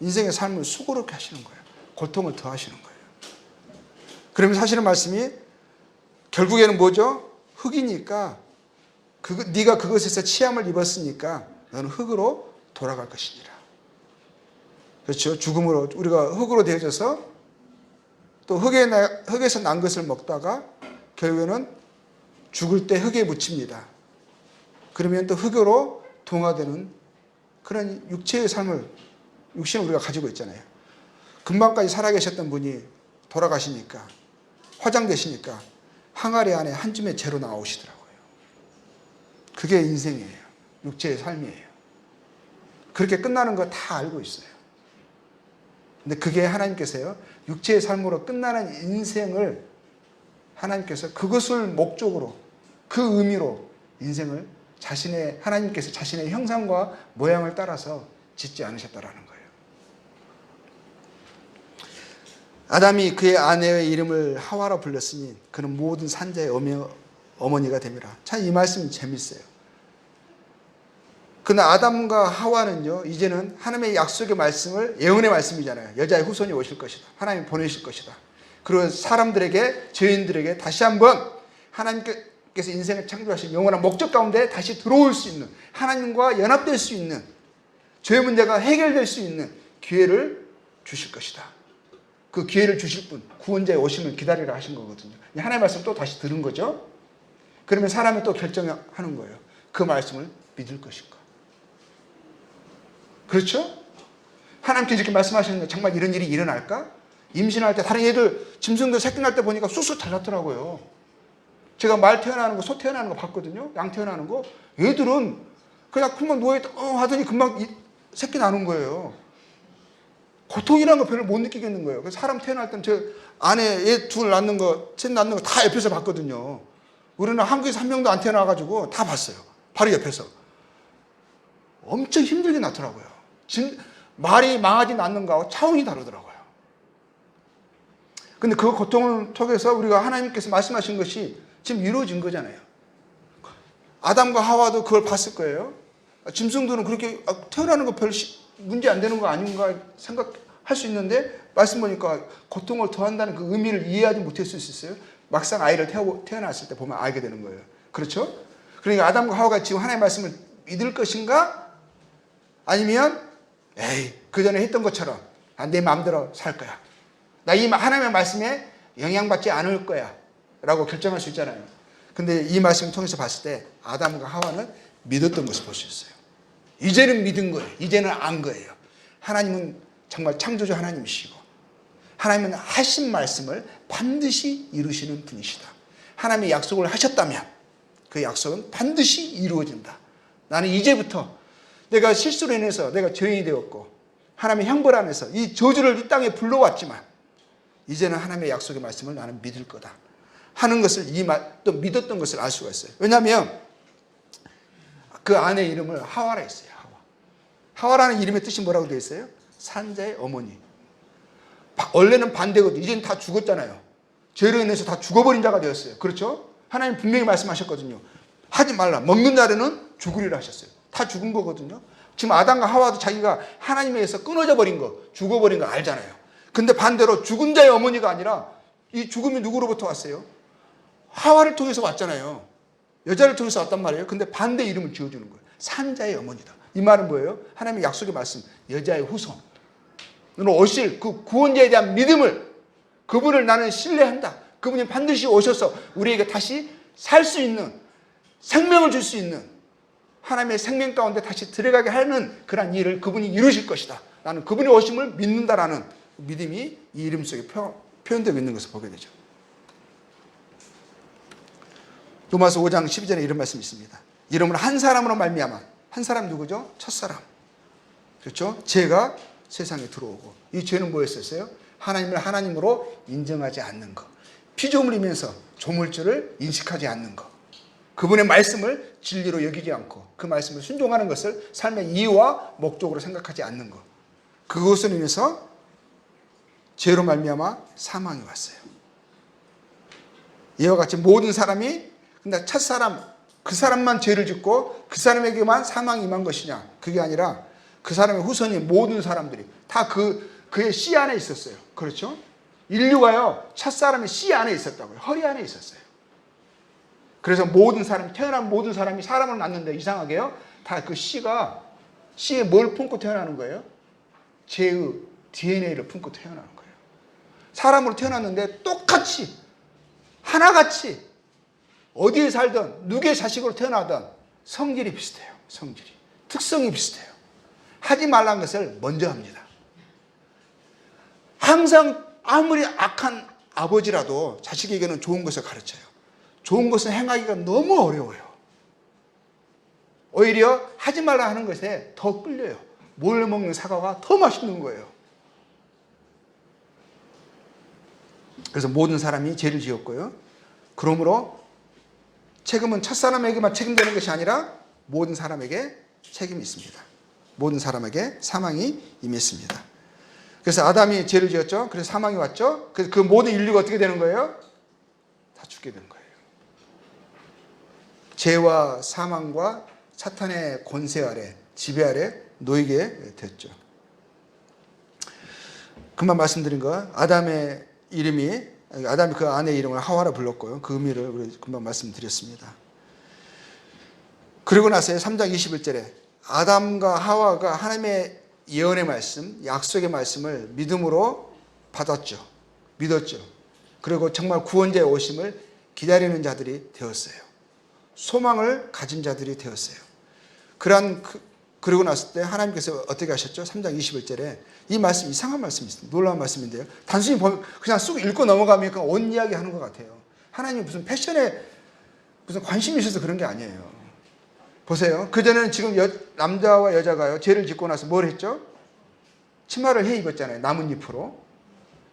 인생의 삶을 수고롭게 하시는 거예요. 고통을 더하시는 거예요. 그러면 사실은 말씀이 결국에는 뭐죠? 흙이니까 네가 그것에서 취함을 입었으니까 너는 흙으로 돌아갈 것이니라. 그렇죠? 죽음으로, 우리가 흙으로 되어져서 또 흙에서 난 것을 먹다가 결국에는 죽을 때 흙에 묻힙니다. 그러면 또 흙으로 동화되는 그런 육체의 삶을, 육신을 우리가 가지고 있잖아요. 금방까지 살아계셨던 분이 돌아가시니까, 화장되시니까 항아리 안에 한 줌의 재로 나오시더라고요. 그게 인생이에요. 육체의 삶이에요. 그렇게 끝나는 거 다 알고 있어요. 근데 그게 하나님께서요, 육체의 삶으로 끝나는 인생을 하나님께서 그것을 목적으로, 그 의미로 인생을 하나님께서 자신의 형상과 모양을 따라서 짓지 않으셨다라는 거예요. 아담이 그의 아내의 이름을 하와라 불렀으니 그는 모든 산자의 어머니가 됨이라. 참 이 말씀이 재밌어요. 그러나 아담과 하와는요, 이제는 하나님의 약속의 말씀을, 예언의 말씀이잖아요. 여자의 후손이 오실 것이다. 하나님이 보내실 것이다. 그리고 사람들에게, 죄인들에게 다시 한번 하나님께서 인생을 창조하신 영원한 목적 가운데 다시 들어올 수 있는, 하나님과 연합될 수 있는, 죄의 문제가 해결될 수 있는 기회를 주실 것이다. 그 기회를 주실 분, 구원자의 오심을 기다리라 하신 거거든요. 하나님의 말씀 또 다시 들은 거죠. 그러면 사람이 또 결정하는 거예요. 그 말씀을 믿을 것인가. 그렇죠? 하나님께서 이렇게 말씀하시는데 정말 이런 일이 일어날까? 임신할 때 다른 애들, 짐승들 새끼 날 때 보니까 쑥쑥 잘 났더라고요. 제가 말 태어나는 거, 소 태어나는 거 봤거든요. 양 태어나는 거. 애들은 그냥 금방 누워있다 하더니 금방 새끼 나는 거예요. 고통이라는 거 별로 못 느끼겠는 거예요. 그래서 사람 태어날 때는 제 아내 애 둘 낳는 거, 셋 낳는 거 다 옆에서 봤거든요. 우리는 한국에서 한 명도 안 태어나가지고 다 봤어요. 바로 옆에서. 엄청 힘들게 낳더라고요. 말이 망아지 낳는 거하고 차원이 다르더라고요. 근데 그 고통을 통해서 우리가 하나님께서 말씀하신 것이 지금 이루어진 거잖아요. 아담과 하와도 그걸 봤을 거예요. 짐승들은 그렇게 태어나는 거 별 문제 안 되는 거 아닌가 생각할 수 있는데, 말씀 보니까 고통을 더한다는 그 의미를 이해하지 못했을 수 있어요. 막상 아이를 태어났을 때 보면 알게 되는 거예요. 그렇죠? 그러니까 아담과 하와가 지금 하나님의 말씀을 믿을 것인가? 아니면 에이, 그 전에 했던 것처럼 내 마음대로 살 거야. 나 이 하나님의 말씀에 영향받지 않을 거야 라고 결정할 수 있잖아요. 근데 이 말씀을 통해서 봤을 때 아담과 하와는 믿었던 것을 볼 수 있어요. 이제는 믿은 거예요. 이제는 안 거예요. 하나님은 정말 창조주 하나님이시고, 하나님은 하신 말씀을 반드시 이루시는 분이시다. 하나님이 약속을 하셨다면 그 약속은 반드시 이루어진다. 나는 이제부터 내가 실수로 인해서 내가 죄인이 되었고 하나님의 형벌 안에서 이 저주를 이 땅에 불러왔지만 이제는 하나님의 약속의 말씀을 나는 믿을 거다 하는 것을, 또 믿었던 것을 알 수가 있어요. 왜냐하면 그 아내의 이름을 하와라 했어요. 하와라는 이름의 뜻이 뭐라고 되어 있어요? 산자의 어머니. 원래는 반대거든요. 이제는 다 죽었잖아요. 죄로 인해서 다 죽어버린 자가 되었어요. 그렇죠? 하나님 분명히 말씀하셨거든요. 하지 말라. 먹는 자는 죽으리라 하셨어요. 다 죽은 거거든요. 지금 아담과 하와도 자기가 하나님에 의해서 끊어져 버린 거, 죽어버린 거 알잖아요. 근데 반대로 죽은 자의 어머니가 아니라 이 죽음이 누구로부터 왔어요? 하와를 통해서 왔잖아요. 여자를 통해서 왔단 말이에요. 근데 반대 이름을 지어주는 거예요. 산자의 어머니다. 이 말은 뭐예요? 하나님의 약속의 말씀, 여자의 후손. 너는 오실 그 구원자에 대한 믿음을, 그분을 나는 신뢰한다. 그분이 반드시 오셔서 우리에게 다시 살 수 있는, 생명을 줄 수 있는, 하나님의 생명 가운데 다시 들어가게 하는 그런 일을 그분이 이루실 것이다. 나는 그분의 오심을 믿는다라는 믿음이 이 이름 속에 표현되고 있는 것을 보게 되죠. 로마서 5장 12절에 이런 말씀이 있습니다. 이름을 한 사람으로 말미암아. 한 사람 누구죠? 첫사람. 그렇죠? 죄가 세상에 들어오고, 이 죄는 뭐였었어요? 하나님을 하나님으로 인정하지 않는 것, 피조물 이면서 조물주를 인식하지 않는 것, 그분의 말씀을 진리로 여기지 않고 그 말씀을 순종하는 것을 삶의 이유와 목적으로 생각하지 않는 것, 그것으로 인해서 죄로 말미암아 사망이 왔어요. 이와 같이 모든 사람이, 근데 첫사람, 그 사람만 죄를 짓고 그 사람에게만 사망이 임한 것이냐? 그게 아니라 그 사람의 후손인 모든 사람들이 다 그의 씨 안에 있었어요. 그렇죠? 인류가요, 첫사람의 씨 안에 있었다고요. 허리 안에 있었어요. 그래서 모든 사람, 태어난 모든 사람이 사람을 낳는데 이상하게요, 다 그 씨에 뭘 품고 태어나는 거예요? 죄의 DNA를 품고 태어나는 거예요. 사람으로 태어났는데 똑같이, 하나같이, 어디에 살든, 누구의 자식으로 태어나든 성질이 비슷해요. 성질이. 특성이 비슷해요. 하지 말라는 것을 먼저 합니다. 항상 아무리 악한 아버지라도 자식에게는 좋은 것을 가르쳐요. 좋은 것을 행하기가 너무 어려워요. 오히려 하지 말라 하는 것에 더 끌려요. 몰래 먹는 사과가 더 맛있는 거예요. 그래서 모든 사람이 죄를 지었고요. 그러므로 책임은 첫사람에게만 책임되는 것이 아니라 모든 사람에게 책임이 있습니다. 모든 사람에게 사망이 임했습니다. 그래서 아담이 죄를 지었죠. 그래서 사망이 왔죠. 그래서 그 모든 인류가 어떻게 되는 거예요? 다 죽게 되는 거예요. 죄와 사망과 사탄의 권세 아래, 지배 아래 놓이게 됐죠. 금방 말씀드린 거, 아담의 아담이 그 아내의 이름을 하와라 불렀고요. 그 의미를 우리 금방 말씀드렸습니다. 그리고 나서요, 3장 21절에 아담과 하와가 하나님의 예언의 말씀, 약속의 말씀을 믿음으로 받았죠. 믿었죠. 그리고 정말 구원자의 오심을 기다리는 자들이 되었어요. 소망을 가진 자들이 되었어요. 그러고 났을 때 하나님께서 어떻게 하셨죠? 3장 21절에 이 말씀, 이상한 말씀이 있습니다. 놀라운 말씀인데요. 단순히 그냥 쑥 읽고 넘어가면 온 이야기 하는 것 같아요. 하나님 무슨 패션에 무슨 관심이 있어서 그런 게 아니에요. 보세요. 그전에는 지금 남자와 여자가요, 죄를 짓고 나서 뭘 했죠? 치마를 해 입었잖아요. 나뭇잎으로.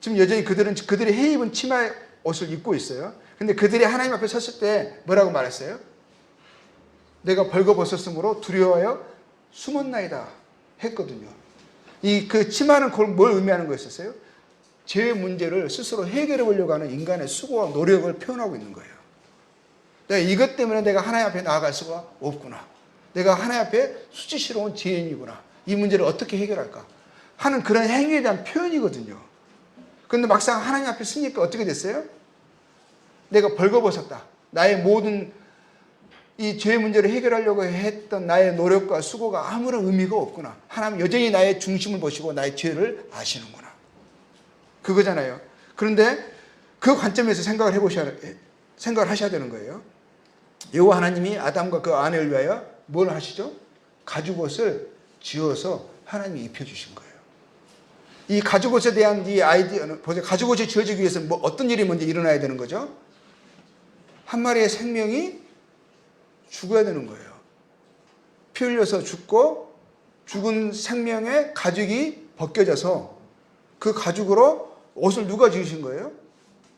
지금 여전히 그들이 해 입은 치마 옷을 입고 있어요. 근데 그들이 하나님 앞에 섰을 때 뭐라고 말했어요? 내가 벌거벗었으므로 두려워하여 숨었나이다 했거든요. 그 치마는 뭘 의미하는 거였었어요? 죄의 문제를 스스로 해결해 보려고 하는 인간의 수고와 노력을 표현하고 있는 거예요. 내가 이것 때문에 내가 하나님 앞에 나아갈 수가 없구나. 내가 하나님 앞에 수치스러운 죄인이구나. 이 문제를 어떻게 해결할까 하는 그런 행위에 대한 표현이거든요. 그런데 막상 하나님 앞에 서니까 어떻게 됐어요? 내가 벌거벗었다. 나의 모든 이 죄의 문제를 해결하려고 했던 나의 노력과 수고가 아무런 의미가 없구나. 하나님 여전히 나의 중심을 보시고 나의 죄를 아시는구나. 그거잖아요. 그런데 그 관점에서 생각을 하셔야 되는 거예요. 여호와 하나님이 아담과 그 아내를 위하여 뭘 하시죠? 가죽옷을 지어서 하나님이 입혀주신 거예요. 이 가죽옷에 대한 이 아이디어는, 보세요. 가죽옷이 지어지기 위해서 어떤 일이 먼저 일어나야 되는 거죠? 한 마리의 생명이 죽어야 되는 거예요. 피 흘려서 죽고 죽은 생명의 가죽이 벗겨져서 그 가죽으로 옷을 누가 지으신 거예요?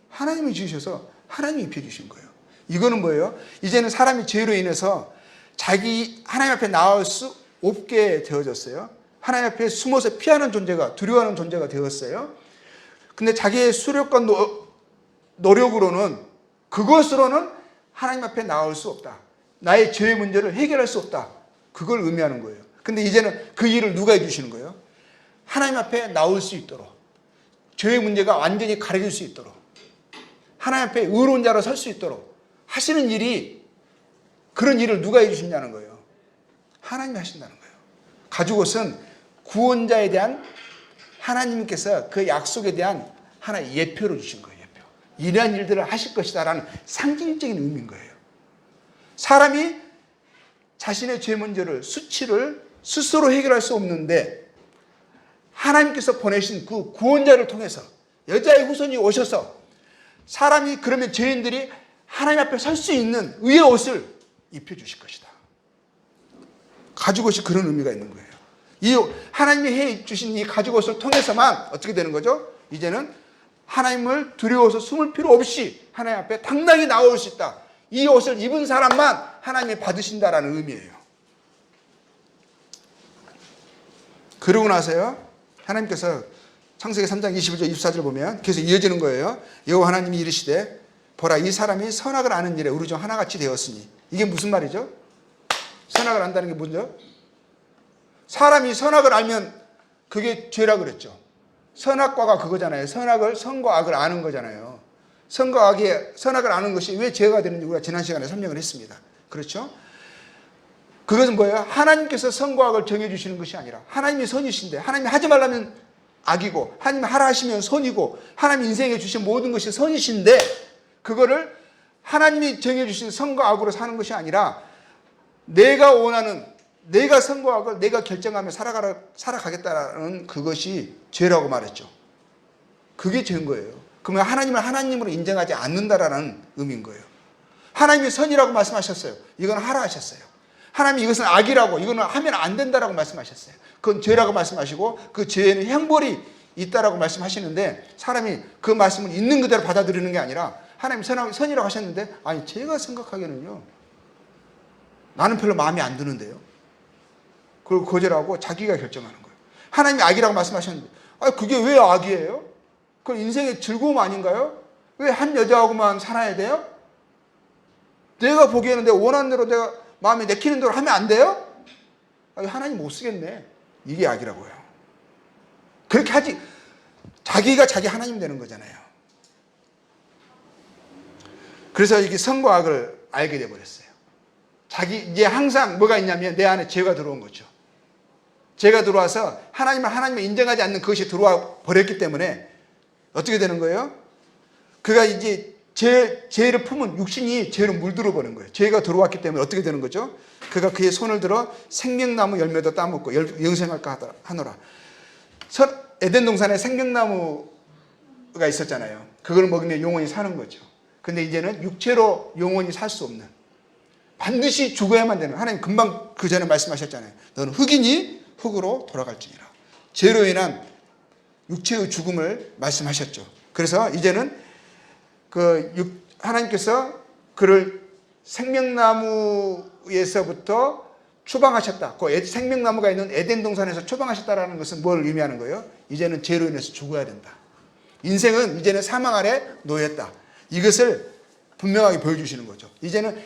하나님이 지으셔서 하나님이 입혀주신 거예요. 이거는 뭐예요? 이제는 사람이 죄로 인해서 자기 하나님 앞에 나올 수 없게 되어졌어요. 하나님 앞에 숨어서 피하는 존재가, 두려워하는 존재가 되었어요. 근데 자기의 수력과 노력으로는, 그것으로는 하나님 앞에 나올 수 없다. 나의 죄의 문제를 해결할 수 없다. 그걸 의미하는 거예요. 근데 이제는 그 일을 누가 해주시는 거예요? 하나님 앞에 나올 수 있도록, 죄의 문제가 완전히 가려질 수 있도록, 하나님 앞에 의로운 자로 설 수 있도록 하시는 일이, 그런 일을 누가 해주시냐는 거예요. 하나님이 하신다는 거예요. 가죽옷은 구원자에 대한, 하나님께서 그 약속에 대한 하나의 예표로 주신 거예요. 예표. 이러한 일들을 하실 것이다라는 상징적인 의미인 거예요. 사람이 자신의 죄 문제를, 수치를 스스로 해결할 수 없는데 하나님께서 보내신 그 구원자를 통해서, 여자의 후손이 오셔서 사람이, 그러면 죄인들이 하나님 앞에 설 수 있는 의의 옷을 입혀주실 것이다. 가죽옷이 그런 의미가 있는 거예요. 이 하나님이 해주신 이 가죽옷을 통해서만 어떻게 되는 거죠? 이제는 하나님을 두려워서 숨을 필요 없이 하나님 앞에 당당히 나올 수 있다. 이 옷을 입은 사람만 하나님이 받으신다라는 의미예요. 그러고 나서요, 하나님께서 창세기 3장 21절 24절 보면 계속 이어지는 거예요. 여호와 하나님이 이르시되 보라 이 사람이 선악을 아는 일에 우리 중 하나같이 되었으니. 이게 무슨 말이죠? 선악을 안다는 게 뭐죠? 사람이 선악을 알면 그게 죄라 그랬죠. 선악과가 그거잖아요. 선과 악을 아는 거잖아요. 선악을 아는 것이 왜 죄가 되는지 우리가 지난 시간에 설명을 했습니다. 그렇죠? 그것은 뭐예요? 하나님께서 선과 악을 정해주시는 것이 아니라 하나님이 선이신데 하나님이 하지 말라면 악이고 하나님이 하라 하시면 선이고 하나님 인생에 주신 모든 것이 선이신데 그거를 하나님이 정해주신 선과 악으로 사는 것이 아니라 내가 원하는 내가 선과 악을 내가 결정하며 살아가겠다는 그것이 죄라고 말했죠. 그게 죄인 거예요. 그러면 하나님을 하나님으로 인정하지 않는다라는 의미인 거예요. 하나님이 선이라고 말씀하셨어요. 이건 하라 하셨어요. 하나님이 이것은 악이라고 이거는 하면 안 된다라고 말씀하셨어요. 그건 죄라고 말씀하시고 그 죄에는 형벌이 있다라고 말씀하시는데 사람이 그 말씀을 있는 그대로 받아들이는 게 아니라 하나님 선이라고 하셨는데 아니 제가 생각하기에는요 나는 별로 마음에 안 드는데요. 그걸 거절하고 자기가 결정하는 거예요. 하나님이 악이라고 말씀하셨는데 그게 왜 악이에요? 그건 인생의 즐거움 아닌가요? 왜 한 여자하고만 살아야 돼요? 내가 보기에는 내가 원하는 대로 내가 마음에 내키는 대로 하면 안 돼요? 하나님 못 쓰겠네. 이게 악이라고요. 그렇게 하지. 자기가 자기 하나님 되는 거잖아요. 그래서 이게 선과 악을 알게 돼버렸어요. 이제 항상 뭐가 있냐면 내 안에 죄가 들어온 거죠. 죄가 들어와서 하나님을 인정하지 않는 그것이 들어와 버렸기 때문에 어떻게 되는 거예요? 그가 이제 죄를 품은 육신이 죄로 물들어 버린 거예요. 죄가 들어왔기 때문에 어떻게 되는 거죠? 그가 그의 손을 들어 생명나무 열매도 따먹고 영생할까 하노라. 에덴 동산에 생명나무가 있었잖아요. 그걸 먹으면 영원히 사는 거죠. 근데 이제는 육체로 영원히 살 수 없는 반드시 죽어야만 되는 하나님 금방 그 전에 말씀하셨잖아요. 너는 흙이니 흙으로 돌아갈지니라. 죄로 인한 육체의 죽음을 말씀하셨죠. 그래서 이제는 하나님께서 그를 생명나무에서부터 추방하셨다. 그 생명나무가 있는 에덴 동산에서 추방하셨다라는 것은 뭘 의미하는 거예요? 이제는 죄로 인해서 죽어야 된다. 인생은 이제는 사망 아래 놓였다. 이것을 분명하게 보여주시는 거죠. 이제는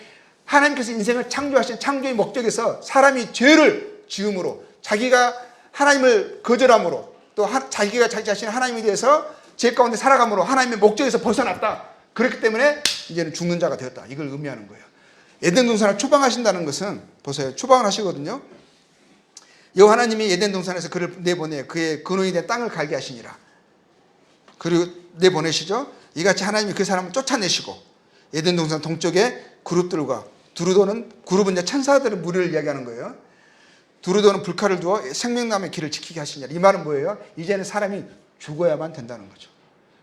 하나님께서 인생을 창조하신 창조의 목적에서 사람이 죄를 지음으로 자기가 하나님을 거절함으로 또 자기가 자기 자신을 하나님에 대해서 죄 가운데 살아감으로 하나님의 목적에서 벗어났다. 그렇기 때문에 이제는 죽는 자가 되었다. 이걸 의미하는 거예요. 에덴 동산을 추방하신다는 것은 보세요. 추방을 하시거든요. 여호와 하나님이 에덴 동산에서 그를 내보내 그의 근원이 된 땅을 갈게 하시니라. 그리고 내보내시죠. 이같이 하나님이 그 사람을 쫓아내시고 에덴 동산 동쪽에 그룹들과 그룹은 이제 천사들의 무리를 이야기하는 거예요. 두루도는 불칼을 두어 생명나무의 길을 지키게 하시니라. 이 말은 뭐예요? 이제는 사람이 죽어야만 된다는 거죠.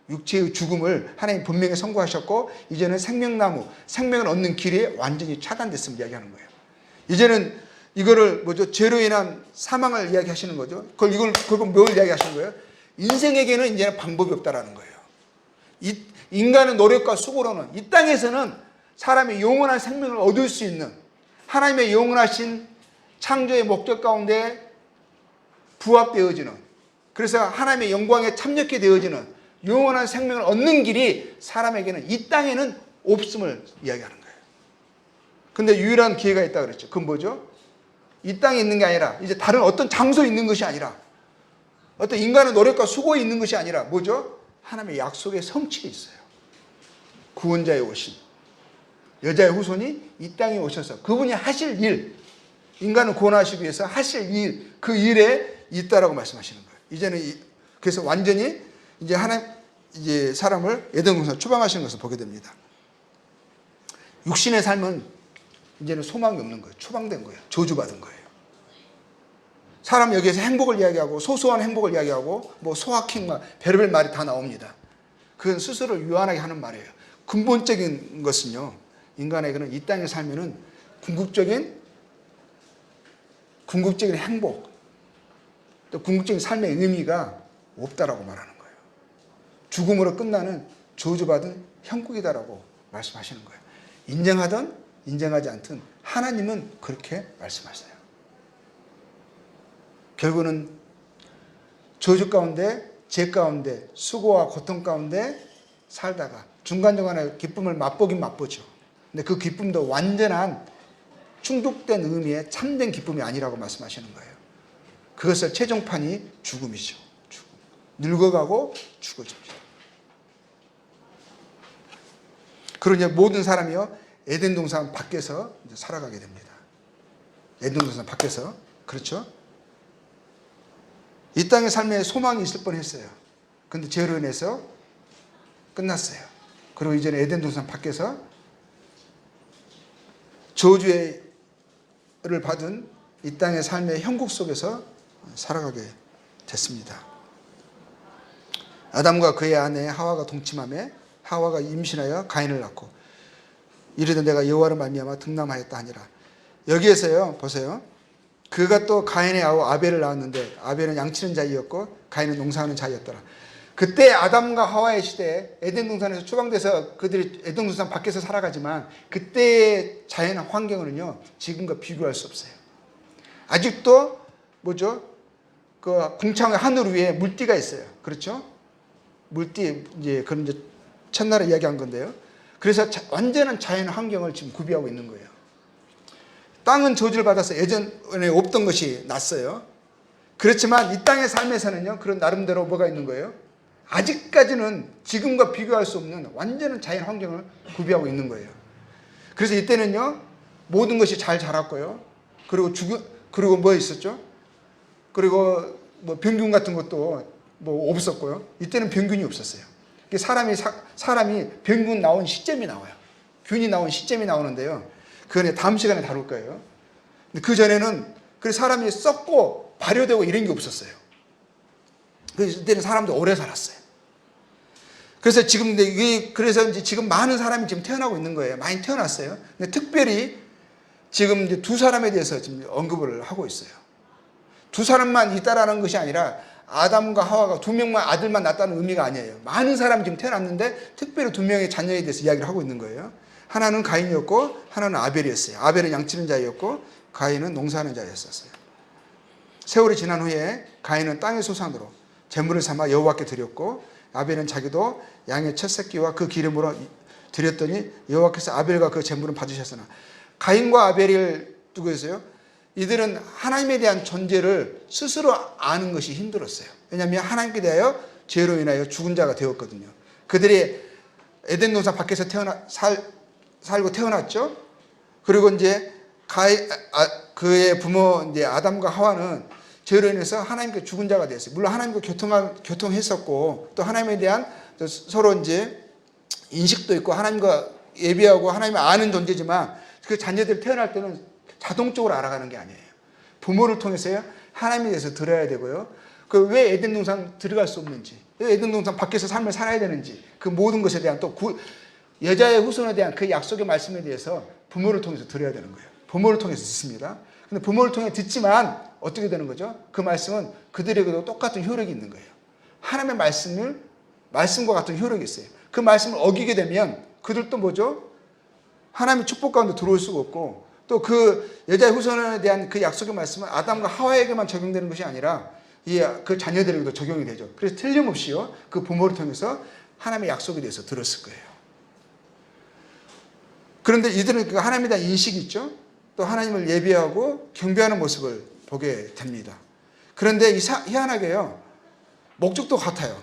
육체의 죽음을 하나님 분명히 선고하셨고 이제는 생명을 얻는 길이 완전히 차단됐음을 이야기하는 거예요. 이제는 이거를 죄로 인한 사망을 이야기하시는 거죠. 그걸 뭘 이야기하시는 거예요? 인생에게는 이제는 방법이 없다라는 거예요. 인간의 노력과 수고로는 이 땅에서는 사람이 영원한 생명을 얻을 수 있는 하나님의 영원하신 창조의 목적 가운데 부합되어지는 그래서 하나님의 영광에 참여하게 되어지는 영원한 생명을 얻는 길이 사람에게는 이 땅에는 없음을 이야기하는 거예요. 근데 유일한 기회가 있다 그랬죠. 그건 뭐죠? 이 땅에 있는 게 아니라 이제 다른 어떤 장소에 있는 것이 아니라 어떤 인간의 노력과 수고에 있는 것이 아니라 뭐죠? 하나님의 약속의 성취에 있어요. 구원자의 오신 여자의 후손이 이 땅에 오셔서 그분이 하실 일 인간을 구원하시기 위해서 하실 일 그 일에 있다라고 말씀하시는 거예요. 이제는 그래서 완전히 이제 사람을 에덴 동산에 추방하시는 것을 보게 됩니다. 육신의 삶은 이제는 소망이 없는 거예요. 추방된 거예요. 저주받은 거예요. 사람 여기에서 행복을 이야기하고 소소한 행복을 이야기하고 소확행 별의별 말이 다 나옵니다. 그건 스스로를 유한하게 하는 말이에요. 근본적인 것은요. 인간에게는 이 땅에 살면은 궁극적인 행복 또 궁극적인 삶의 의미가 없다라고 말하는 거예요. 죽음으로 끝나는 저주받은 형국이다라고 말씀하시는 거예요. 인정하든 인정하지 않든 하나님은 그렇게 말씀하세요. 결국은 저주 가운데 죄 가운데 수고와 고통 가운데 살다가 중간중간에 기쁨을 맛보긴 맛보죠. 근데 그 기쁨도 완전한 충족된 의미의 참된 기쁨이 아니라고 말씀하시는 거예요. 그것을 최종판이 죽음이죠. 죽음. 늙어가고 죽어집니다. 그리고 이제 모든 사람이요, 에덴 동산 밖에서 이제 살아가게 됩니다. 에덴 동산 밖에서. 그렇죠? 이 땅의 삶에 소망이 있을 뻔했어요. 근데 죄로 인해서 끝났어요. 그리고 이제는 에덴 동산 밖에서 저주를 받은 이 땅의 삶의 형국 속에서 살아가게 됐습니다. 아담과 그의 아내 하와가 동침하며 하와가 임신하여 가인을 낳고 이르되 내가 여호와를 말미암아 등남하였다 하니라. 여기에서요, 보세요. 그가 또 가인의 아우 아벨을 낳았는데 아벨은 양치는 자이었고 가인은 농사하는 자이었더라. 그때 아담과 하와의 시대에 에덴 동산에서 추방돼서 그들이 에덴 동산 밖에서 살아가지만 그때의 자연 환경은요, 지금과 비교할 수 없어요. 아직도 뭐죠? 그 궁창의 하늘 위에 물띠가 있어요. 그렇죠? 물띠, 이제 그런 이제 첫날에 이야기한 건데요. 그래서 완전한 자연 환경을 지금 구비하고 있는 거예요. 땅은 저주를 받아서 예전에 없던 것이 났어요. 그렇지만 이 땅의 삶에서는요, 그런 나름대로 뭐가 있는 거예요? 아직까지는 지금과 비교할 수 없는 완전한 자연 환경을 구비하고 있는 거예요. 그래서 이때는요, 모든 것이 잘 자랐고요. 그리고 뭐 있었죠? 그리고 뭐 병균 같은 것도 뭐 없었고요. 이때는 병균이 없었어요. 사람이 병균 나온 시점이 나와요. 균이 나온 시점이 나오는데요. 그건 다음 시간에 다룰 거예요. 근데 그 전에는 사람이 썩고 발효되고 이런 게 없었어요. 그래서 이때는 사람도 오래 살았어요. 그래서 그래서 이제 지금 많은 사람이 지금 태어나고 있는 거예요. 많이 태어났어요. 근데 특별히 지금 이제 두 사람에 대해서 지금 언급을 하고 있어요. 두 사람만 있다라는 것이 아니라 아담과 하와가 두 명만 아들만 낳았다는 의미가 아니에요. 많은 사람이 지금 태어났는데 특별히 두 명의 자녀에 대해서 이야기를 하고 있는 거예요. 하나는 가인이었고 하나는 아벨이었어요. 아벨은 양치는 자였고 가인은 농사하는 자였었어요. 세월이 지난 후에 가인은 땅의 소산으로 제물을 삼아 여호와께 드렸고 아벨은 자기도 양의 첫 새끼와 그 기름으로 드렸더니 여호와께서 아벨과 그 제물은 받으셨으나 가인과 아벨을 두고 있어요. 이들은 하나님에 대한 존재를 스스로 아는 것이 힘들었어요. 왜냐하면 하나님께 대하여 죄로 인하여 죽은 자가 되었거든요. 그들이 에덴 동산 밖에서 살고 태어났죠. 그리고 이제 그의 부모 이제 아담과 하와는 죄로 인해서 하나님께 죽은 자가 됐어요. 물론 하나님과 교통했었고 또 하나님에 대한 서로 이제 인식도 있고 하나님과 예비하고 하나님을 아는 존재지만 그 자녀들 태어날 때는 자동적으로 알아가는 게 아니에요. 부모를 통해서요, 하나님에 대해서 들어야 되고요. 왜 에덴 동산 들어갈 수 없는지, 왜 에덴 동산 밖에서 삶을 살아야 되는지, 그 모든 것에 대한 또 여자의 후손에 대한 그 약속의 말씀에 대해서 부모를 통해서 들어야 되는 거예요. 부모를 통해서 듣습니다. 근데 부모를 통해 듣지만 어떻게 되는 거죠? 그 말씀은 그들에게도 똑같은 효력이 있는 거예요. 하나님의 말씀과 같은 효력이 있어요. 그 말씀을 어기게 되면 그들도 뭐죠? 하나님의 축복 가운데 들어올 수가 없고 또 그 여자의 후손에 대한 그 약속의 말씀은 아담과 하와에게만 적용되는 것이 아니라 그 자녀들에게도 적용이 되죠. 그래서 틀림없이요, 그 부모를 통해서 하나님의 약속에 대해서 들었을 거예요. 그런데 이들은 그 하나님에 대한 인식이 있죠. 또 하나님을 예비하고 경배하는 모습을 보게 됩니다. 그런데 희한하게요, 목적도 같아요.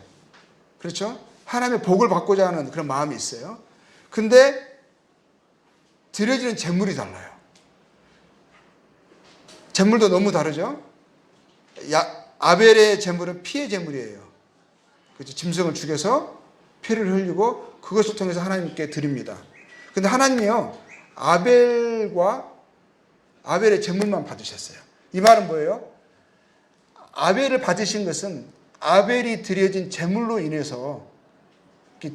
그렇죠? 하나님의 복을 받고자 하는 그런 마음이 있어요. 근데 드려지는 제물이 달라요. 제물도 너무 다르죠? 아벨의 제물은 피의 제물이에요. 그렇죠? 짐승을 죽여서 피를 흘리고 그것을 통해서 하나님께 드립니다. 근데 하나님이요, 아벨의 제물만 받으셨어요. 이 말은 뭐예요? 아벨을 받으신 것은 아벨이 드려진 제물로 인해서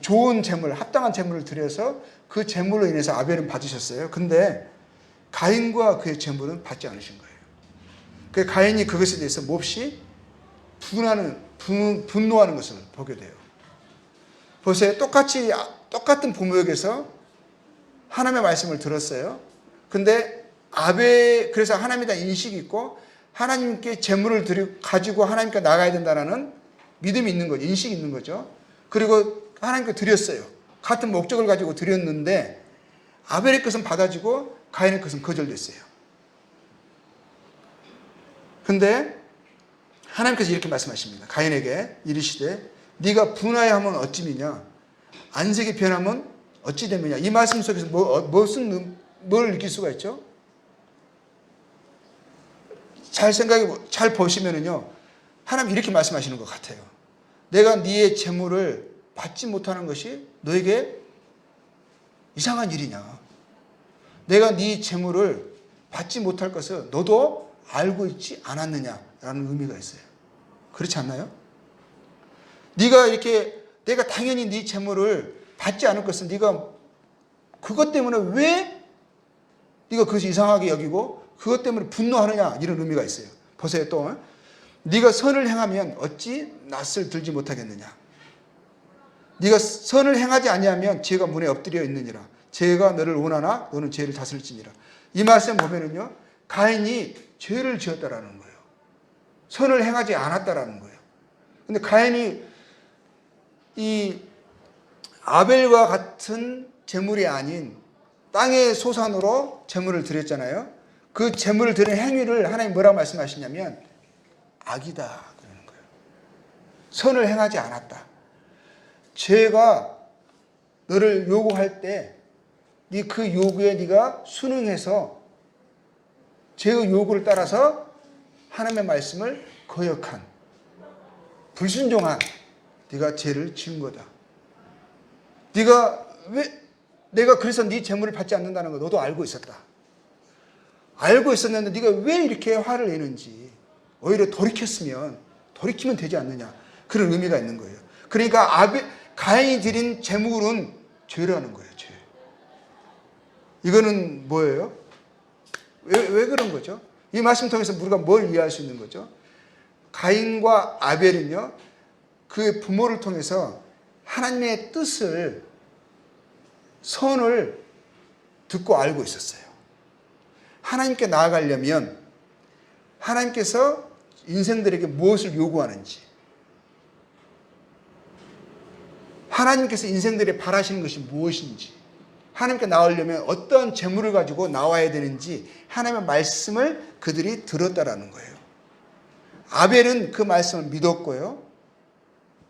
좋은 제물, 합당한 제물을 드려서 그 제물로 인해서 아벨은 받으셨어요. 근데 가인과 그의 제물은 받지 않으신 거예요. 그 가인이 그것에 대해서 몹시 분노하는 것을 보게 돼요. 보세요. 똑같은 부모에게서 하나님의 말씀을 들었어요. 근데 그래서 하나님에 대한 인식이 있고 하나님께 제물을 가지고 하나님께 나가야 된다는 믿음이 있는 거죠. 인식이 있는 거죠. 그리고 하나님께 드렸어요. 같은 목적을 가지고 드렸는데 아벨의 것은 받아지고 가인의 것은 거절됐어요. 근데 하나님께서 이렇게 말씀하십니다. 가인에게 이르시되 네가 분하여하면 어찌미냐 안색이 변하면 어찌 되느냐. 이 말씀 속에서 뭘 느낄 수가 있죠? 잘 보시면은요, 하나님 이렇게 말씀하시는 것 같아요. 내가 네의 재물을 받지 못하는 것이 너에게 이상한 일이냐. 내가 네 재물을 받지 못할 것을 너도 알고 있지 않았느냐라는 의미가 있어요. 그렇지 않나요? 네가 이렇게 내가 당연히 네 재물을 받지 않을 것은 네가 그것 때문에 왜 네가 그것이 이상하게 여기고 그것 때문에 분노하느냐 이런 의미가 있어요. 보세요. 또 네가 선을 행하면 어찌 낯을 들지 못하겠느냐. 네가 선을 행하지 아니하면 죄가 문에 엎드려 있느니라. 죄가 너를 원하나 너는 죄를 다스릴지니라. 이 말씀 보면은요, 가인이 죄를 지었다라는 거예요. 선을 행하지 않았다라는 거예요. 근데 가인이 이 아벨과 같은 재물이 아닌 땅의 소산으로 재물을 드렸잖아요. 그 재물을 드린 행위를 하나님 뭐라고 말씀하시냐면 악이다 그러는 거예요. 선을 행하지 않았다. 죄가 너를 요구할 때 네 그 요구에 네가 순응해서 죄의 요구를 따라서 하나님의 말씀을 거역한 불순종한 네가 죄를 지은 거다. 내가 그래서 네 재물을 받지 않는다는 거 너도 알고 있었다. 알고 있었는데 네가 왜 이렇게 화를 내는지 오히려 돌이키면 되지 않느냐. 그런 의미가 있는 거예요. 그러니까 가인이 드린 재물은 죄라는 거예요. 죄. 이거는 뭐예요? 왜 그런 거죠? 이 말씀 통해서 우리가 뭘 이해할 수 있는 거죠? 가인과 아벨은요, 그 부모를 통해서 하나님의 뜻을, 선을 듣고 알고 있었어요. 하나님께 나아가려면 하나님께서 인생들에게 무엇을 요구하는지, 하나님께서 인생들에 바라시는 것이 무엇인지, 하나님께 나오려면 어떤 재물을 가지고 나와야 되는지 하나님의 말씀을 그들이 들었다라는 거예요. 아벨은 그 말씀을 믿었고요.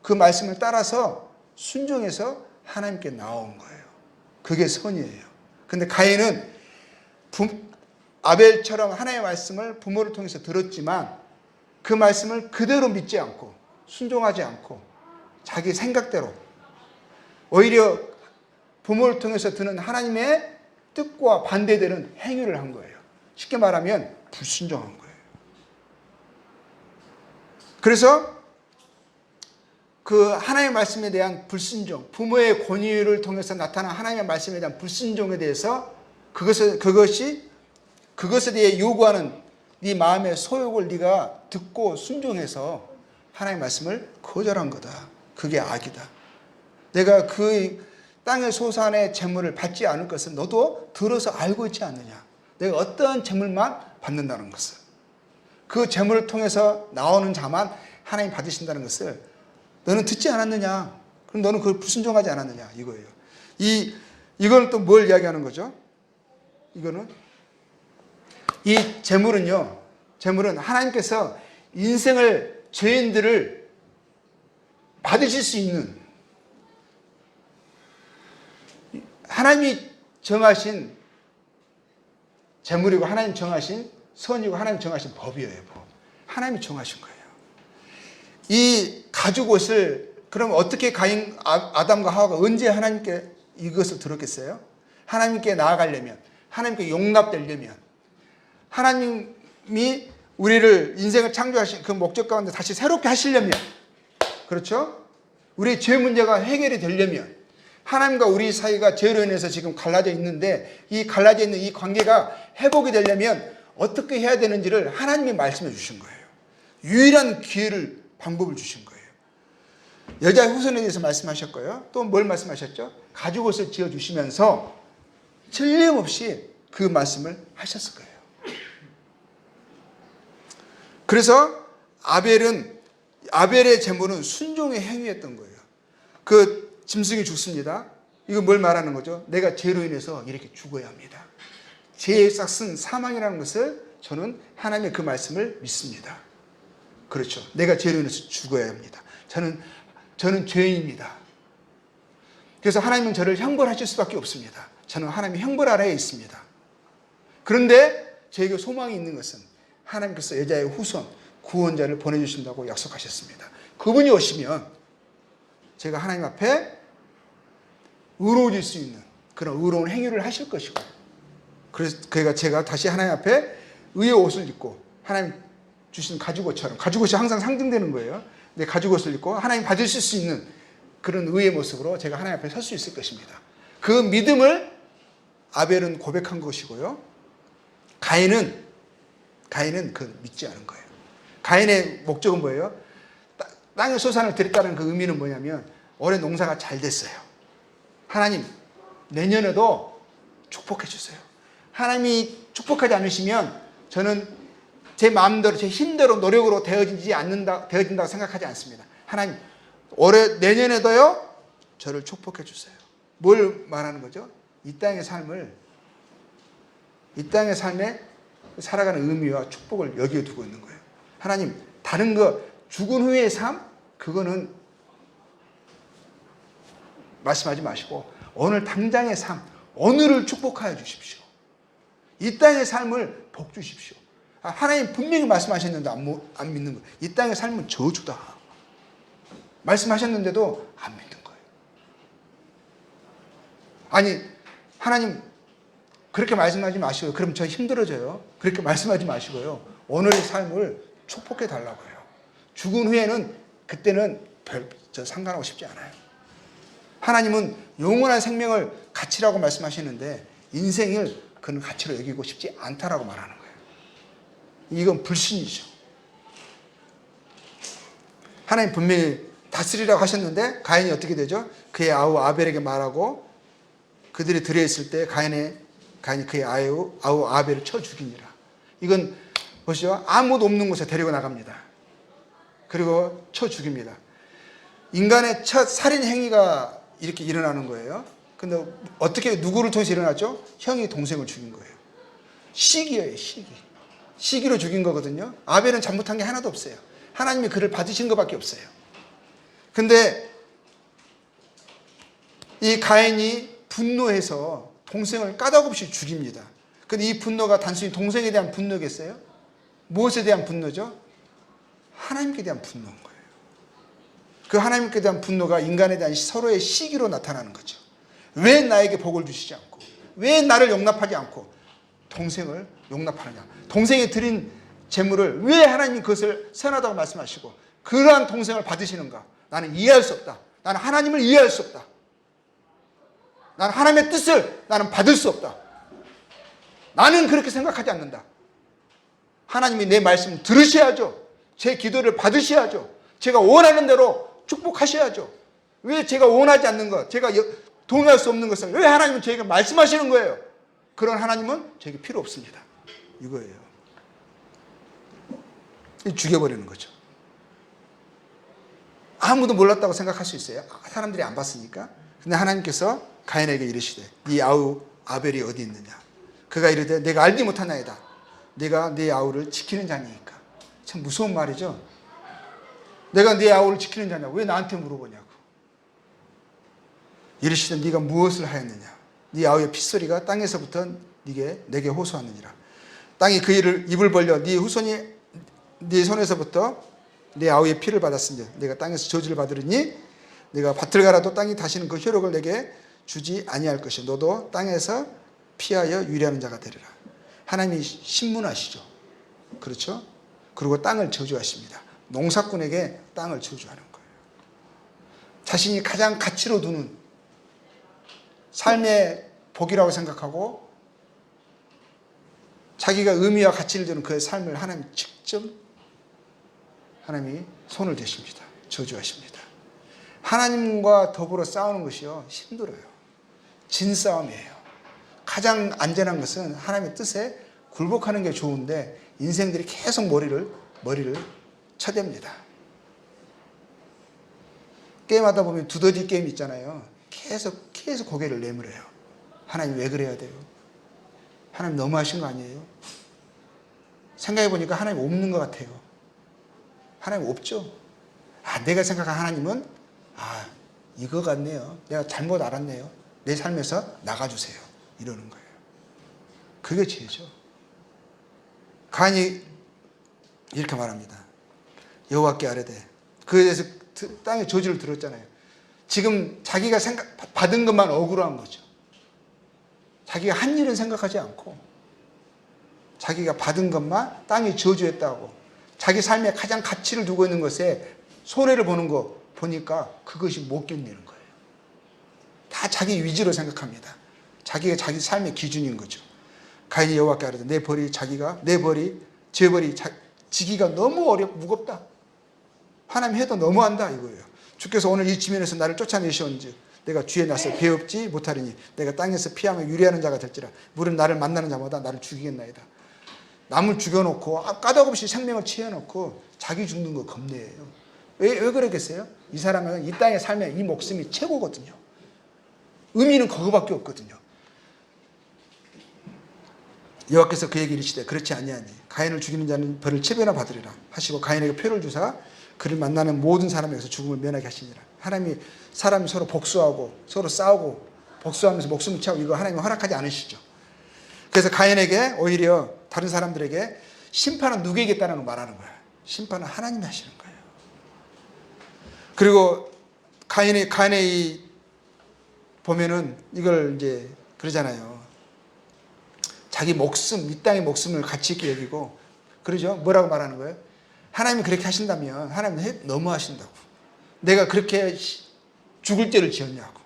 그 말씀을 따라서 순종해서 하나님께 나온 거예요. 그게 선이에요. 근데 가인은 아벨처럼 하나님의 말씀을 부모를 통해서 들었지만 그 말씀을 그대로 믿지 않고 순종하지 않고 자기 생각대로 오히려 부모를 통해서 듣는 하나님의 뜻과 반대되는 행위를 한 거예요. 쉽게 말하면 불순종한 거예요. 그래서 그 하나님의 말씀에 대한 불순종, 부모의 권위를 통해서 나타난 하나님의 말씀에 대한 불순종에 대해서 그것에 대해 요구하는 네 마음의 소욕을 네가 듣고 순종해서 하나님의 말씀을 거절한 거다. 그게 악이다. 내가 그 땅의 소산의 재물을 받지 않을 것은 너도 들어서 알고 있지 않느냐. 내가 어떠한 재물만 받는다는 것을. 그 재물을 통해서 나오는 자만 하나님 받으신다는 것을 너는 듣지 않았느냐. 그럼 너는 그걸 불순종하지 않았느냐. 이거예요. 이거는 또 뭘 이야기하는 거죠? 이거는 이 재물은 하나님께서 인생을 죄인들을 받으실 수 있는 하나님이 정하신 재물이고 하나님 정하신 선이고 하나님 정하신 법이에요. 법. 하나님이 정하신 거예요. 이 가죽옷을 그럼 어떻게 아담과 하와가 언제 하나님께 이것을 들었겠어요? 하나님께 나아가려면, 하나님께 용납되려면, 하나님이 우리를 인생을 창조하신 그 목적 가운데 다시 새롭게 하시려면, 그렇죠? 우리의 죄 문제가 해결이 되려면, 하나님과 우리 사이가 죄로 인해서 지금 갈라져 있는데 이 갈라져 있는 이 관계가 회복이 되려면 어떻게 해야 되는지를 하나님이 말씀해 주신 거예요. 유일한 방법을 주신 거예요. 여자의 후손에 대해서 말씀하셨고요. 또 뭘 말씀하셨죠? 가죽옷을 지어주시면서 틀림없이 그 말씀을 하셨을 거예요. 그래서 아벨의 제물은 순종의 행위였던 거예요. 그 짐승이 죽습니다. 이거 뭘 말하는 거죠? 내가 죄로 인해서 이렇게 죽어야 합니다. 죄의 싹은 사망이라는 것을 저는 하나님의 그 말씀을 믿습니다. 그렇죠. 내가 죄로 인해서 죽어야 합니다. 저는 죄인입니다. 그래서 하나님은 저를 형벌하실 수밖에 없습니다. 저는 하나님의 형벌 아래에 있습니다. 그런데 저에게 소망이 있는 것은 하나님께서 여자의 후손, 구원자를 보내주신다고 약속하셨습니다. 그분이 오시면 제가 하나님 앞에 의로워질 수 있는 그런 의로운 행위를 하실 것이고, 그래서 제가 다시 하나님 앞에 의의 옷을 입고 하나님 주신 가죽옷처럼, 가죽옷이 항상 상징되는 거예요. 근데 가죽옷을 입고 하나님 받으실 수 있는 그런 의의 모습으로 제가 하나님 앞에 설 수 있을 것입니다. 그 믿음을 아벨은 고백한 것이고요. 가인은 그 믿지 않은 거예요. 가인의 목적은 뭐예요? 땅의 소산을 드렸다는 그 의미는 뭐냐면 올해 농사가 잘 됐어요. 하나님 내년에도 축복해 주세요. 하나님이 축복하지 않으시면 저는 제 마음대로 제 힘대로 노력으로 되어진다고 생각하지 않습니다. 하나님 내년에도요 저를 축복해 주세요. 뭘 말하는 거죠? 이 땅의 삶에 살아가는 의미와 축복을 여기에 두고 있는 거예요. 하나님 다른 거 죽은 후의 삶 그거는 말씀하지 마시고 오늘 당장의 삶 오늘을 축복하여 주십시오. 이 땅의 삶을 복 주십시오. 하나님 분명히 말씀하셨는데 안 믿는 거예요. 이 땅의 삶은 저주다 말씀하셨는데도 안 믿는 거예요. 아니 하나님 그렇게 말씀하지 마시고요. 그럼 저 힘들어져요. 그렇게 말씀하지 마시고요. 오늘의 삶을 축복해 달라고 해요. 죽은 후에는 그때는 저 상관하고 싶지 않아요. 하나님은 영원한 생명을 가치라고 말씀하시는데 인생을 그는 가치로 여기고 싶지 않다라고 말하는 거예요. 이건 불신이죠. 하나님 분명히 다스리라고 하셨는데 가인이 어떻게 되죠? 그의 아우 아벨에게 말하고 그들이 들어있을 때 가인이 그의 아우 아벨을 쳐 죽이니라. 이건 보시죠. 아무도 없는 곳에 데리고 나갑니다. 그리고 쳐 죽입니다. 인간의 첫 살인 행위가 이렇게 일어나는 거예요. 근데 어떻게 누구를 통해서 일어났죠? 형이 동생을 죽인 거예요. 시기예요, 시기. 시기로 죽인 거거든요. 아벨은 잘못한 게 하나도 없어요. 하나님이 그를 받으신 것밖에 없어요. 근데 이 가인이 분노해서 동생을 까닭없이 죽입니다. 근데 이 분노가 단순히 동생에 대한 분노겠어요? 무엇에 대한 분노죠? 하나님께 대한 분노인 거예요. 그 하나님께 대한 분노가 인간에 대한 서로의 시기로 나타나는 거죠. 왜 나에게 복을 주시지 않고 왜 나를 용납하지 않고 동생을 용납하느냐. 동생이 드린 재물을 왜 하나님이 그것을 선하다고 말씀하시고 그러한 동생을 받으시는가. 나는 이해할 수 없다. 나는 하나님을 이해할 수 없다. 나는 하나님의 뜻을 나는 받을 수 없다. 나는 그렇게 생각하지 않는다. 하나님이 내 말씀 들으셔야죠. 제 기도를 받으셔야죠. 제가 원하는 대로 축복하셔야죠. 왜 제가 원하지 않는 것, 제가 동의할 수 없는 것을 왜 하나님은 저에게 말씀하시는 거예요? 그런 하나님은 저에게 필요 없습니다. 이거예요. 죽여버리는 거죠. 아무도 몰랐다고 생각할 수 있어요. 사람들이 안 봤으니까. 근데 하나님께서 가인에게 이르시되 네 아우 아벨이 어디 있느냐. 그가 이르되 내가 알지 못하나이다. 내가 네 아우를 지키는 자니까. 참 무서운 말이죠. 내가 네 아우를 지키는 자냐고 왜 나한테 물어보냐고. 이르시되 네가 무엇을 하였느냐. 네 아우의 핏소리가 땅에서부터 내게 호소하느니라. 땅이 그 입을 벌려 네 후손이 네 손에서부터 내 아우의 피를 받았으니 내가 땅에서 저주를 받으리니 내가 밭을 갈아도 땅이 다시는 그 효력을 내게 주지 아니할 것이요 너도 땅에서 피하여 유리하는 자가 되리라. 하나님이 신문하시죠. 그렇죠? 그리고 땅을 저주하십니다. 농사꾼에게 땅을 저주하는 거예요. 자신이 가장 가치로 두는 삶의 복이라고 생각하고 자기가 의미와 가치를 두는 그의 삶을 하나님이 직접 하나님이 손을 대십니다. 저주하십니다. 하나님과 더불어 싸우는 것이요 힘들어요. 진싸움이에요. 가장 안전한 것은 하나님의 뜻에 굴복하는 게 좋은데 인생들이 계속 머리를 쳐댑니다. 게임하다 보면 두더지 게임 있잖아요. 계속 계속 고개를 내밀어요. 하나님 왜 그래야 돼요? 하나님 너무하신 거 아니에요? 생각해 보니까 하나님 없는 것 같아요. 하나님 없죠? 내가 생각한 하나님은 이거 같네요. 내가 잘못 알았네요. 내 삶에서 나가주세요. 이러는 거예요. 그게 죄죠. 가인이 이렇게 말합니다. 여호와께 아뢰되, 그에 대해서 땅의 저주를 들었잖아요. 지금 자기가 받은 것만 억울한 거죠. 자기가 한 일은 생각하지 않고 자기가 받은 것만 땅이 저주했다고, 자기 삶에 가장 가치를 두고 있는 것에 손해를 보는 거 보니까 그것이 못 견디는 거예요. 다 자기 위주로 생각합니다. 자기가 자기 삶의 기준인 거죠. 가인이 여호와께 아뢰되, 내 벌이 제 벌이 지기가 너무 무겁다. 하나님 해도 너무한다 이거예요. 주께서 오늘 이 지면에서 나를 쫓아내시온즉 내가 주의 낯을 배웁지 못하리니 내가 땅에서 피하며 유리하는 자가 될지라. 물은 나를 만나는 자마다 나를 죽이겠나이다. 남을 죽여놓고 까닭없이 생명을 취해놓고 자기 죽는 거 겁내요. 왜 그러겠어요? 이 사람은 이 땅의 삶에 이 목숨이 최고거든요. 의미는 그거밖에 없거든요. 여호와께서 그에게 이르시되 그렇지 아니하니 가인을 죽이는 자는 벌을 7배나 받으리라 하시고 가인에게 표를 주사 그를 만나는 모든 사람에게서 죽음을 면하게 하시니라. 하나님이 사람이 서로 복수하고 서로 싸우고 복수하면서 목숨을 취하고 이거 하나님이 허락하지 않으시죠. 그래서 가인에게 오히려 다른 사람들에게 심판은 누구에게 있다는 걸 말하는 거예요. 심판은 하나님이 하시는 거예요. 그리고 가인의 보면은 이걸 이제 그러잖아요. 자기 목숨, 이 땅의 목숨을 가치 있게 여기고 그러죠. 뭐라고 말하는 거예요? 하나님이 그렇게 하신다면 하나님은 너무 하신다고. 내가 그렇게 죽을 죄를 지었냐고.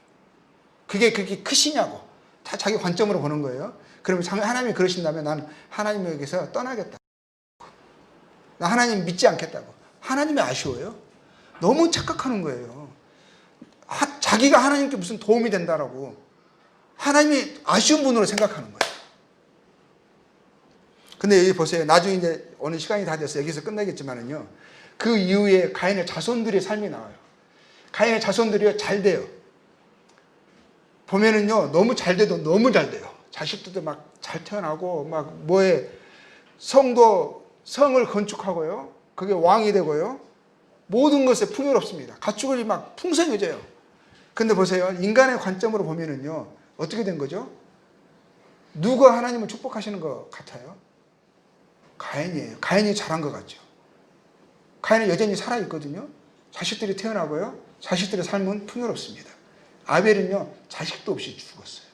그게 그렇게 크시냐고. 다 자기 관점으로 보는 거예요. 그러면 하나님이 그러신다면 난 하나님에게서 떠나겠다. 나 하나님 믿지 않겠다고. 하나님이 아쉬워요. 너무 착각하는 거예요. 자기가 하나님께 무슨 도움이 된다라고. 하나님이 아쉬운 분으로 생각하는 거예요. 근데 여기 보세요. 나중에 이제 오늘 시간이 다 돼서 여기서 끝나겠지만은요. 그 이후에 가인의 자손들의 삶이 나와요. 가인의 자손들이 잘 돼요. 보면은요. 너무 잘 돼도 너무 잘 돼요. 자식들도 막 잘 태어나고 막 성을 건축하고요. 그게 왕이 되고요. 모든 것에 풍요롭습니다. 가축을 막 풍성해져요. 근데 보세요. 인간의 관점으로 보면은요. 어떻게 된 거죠? 누가 하나님을 축복하시는 것 같아요? 가인이에요. 가인이 잘한 것 같죠. 가인은 여전히 살아있거든요. 자식들이 태어나고요. 자식들의 삶은 풍요롭습니다. 아벨은요. 자식도 없이 죽었어요.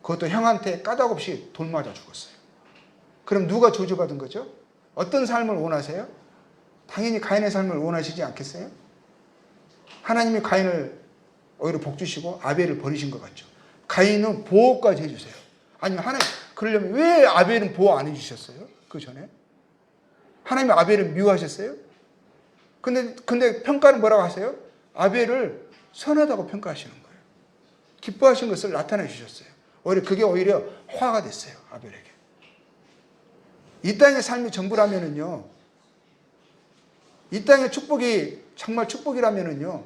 그것도 형한테 까닭없이 돌 맞아 죽었어요. 그럼 누가 저주받은 거죠? 어떤 삶을 원하세요? 당연히 가인의 삶을 원하시지 않겠어요? 하나님이 가인을 오히려 복 주시고 아벨을 버리신 것 같죠. 가인은 보호까지 해주세요. 아니 하나님 그러려면 왜 아벨은 보호 안 해주셨어요? 그 전에 하나님이 아벨을 미워하셨어요? 근데 평가는 뭐라고 하세요? 아벨을 선하다고 평가하시는 거예요. 기뻐하신 것을 나타내 주셨어요. 그게 오히려 화가 됐어요. 아벨에게. 이 땅의 삶이 전부라면은요. 이 땅의 축복이 정말 축복이라면은요.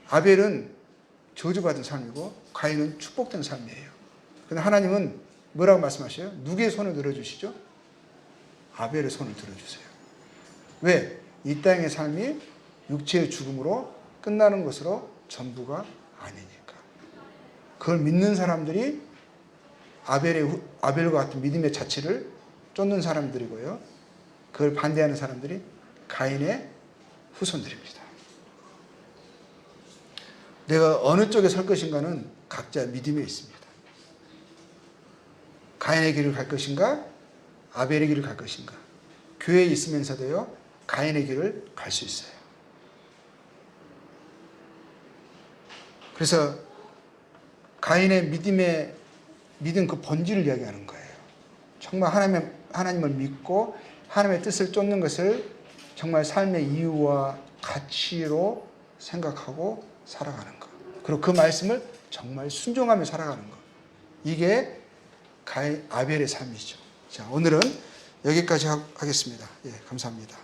아벨은 저주받은 삶이고 가인은 축복된 삶이에요. 근데 하나님은 뭐라고 말씀하셔요? 누구의 손을 들어주시죠? 아벨의 손을 들어주세요. 왜? 이 땅의 삶이 육체의 죽음으로 끝나는 것으로 전부가 아니니까. 그걸 믿는 사람들이 아벨과 같은 믿음의 자체를 쫓는 사람들이고요. 그걸 반대하는 사람들이 가인의 후손들입니다. 내가 어느 쪽에 설 것인가는 각자 믿음에 있습니다. 가인의 길을 갈 것인가? 아벨의 길을 갈 것인가? 교회에 있으면서도요. 가인의 길을 갈 수 있어요. 그래서 가인의 믿음 그 본질을 이야기하는 거예요. 정말 하나님을 믿고 하나님의 뜻을 쫓는 것을 정말 삶의 이유와 가치로 생각하고 살아가는 것. 그리고 그 말씀을 정말 순종하며 살아가는 것. 이게 아벨의 삶이죠. 자, 오늘은 여기까지 하겠습니다. 예, 감사합니다.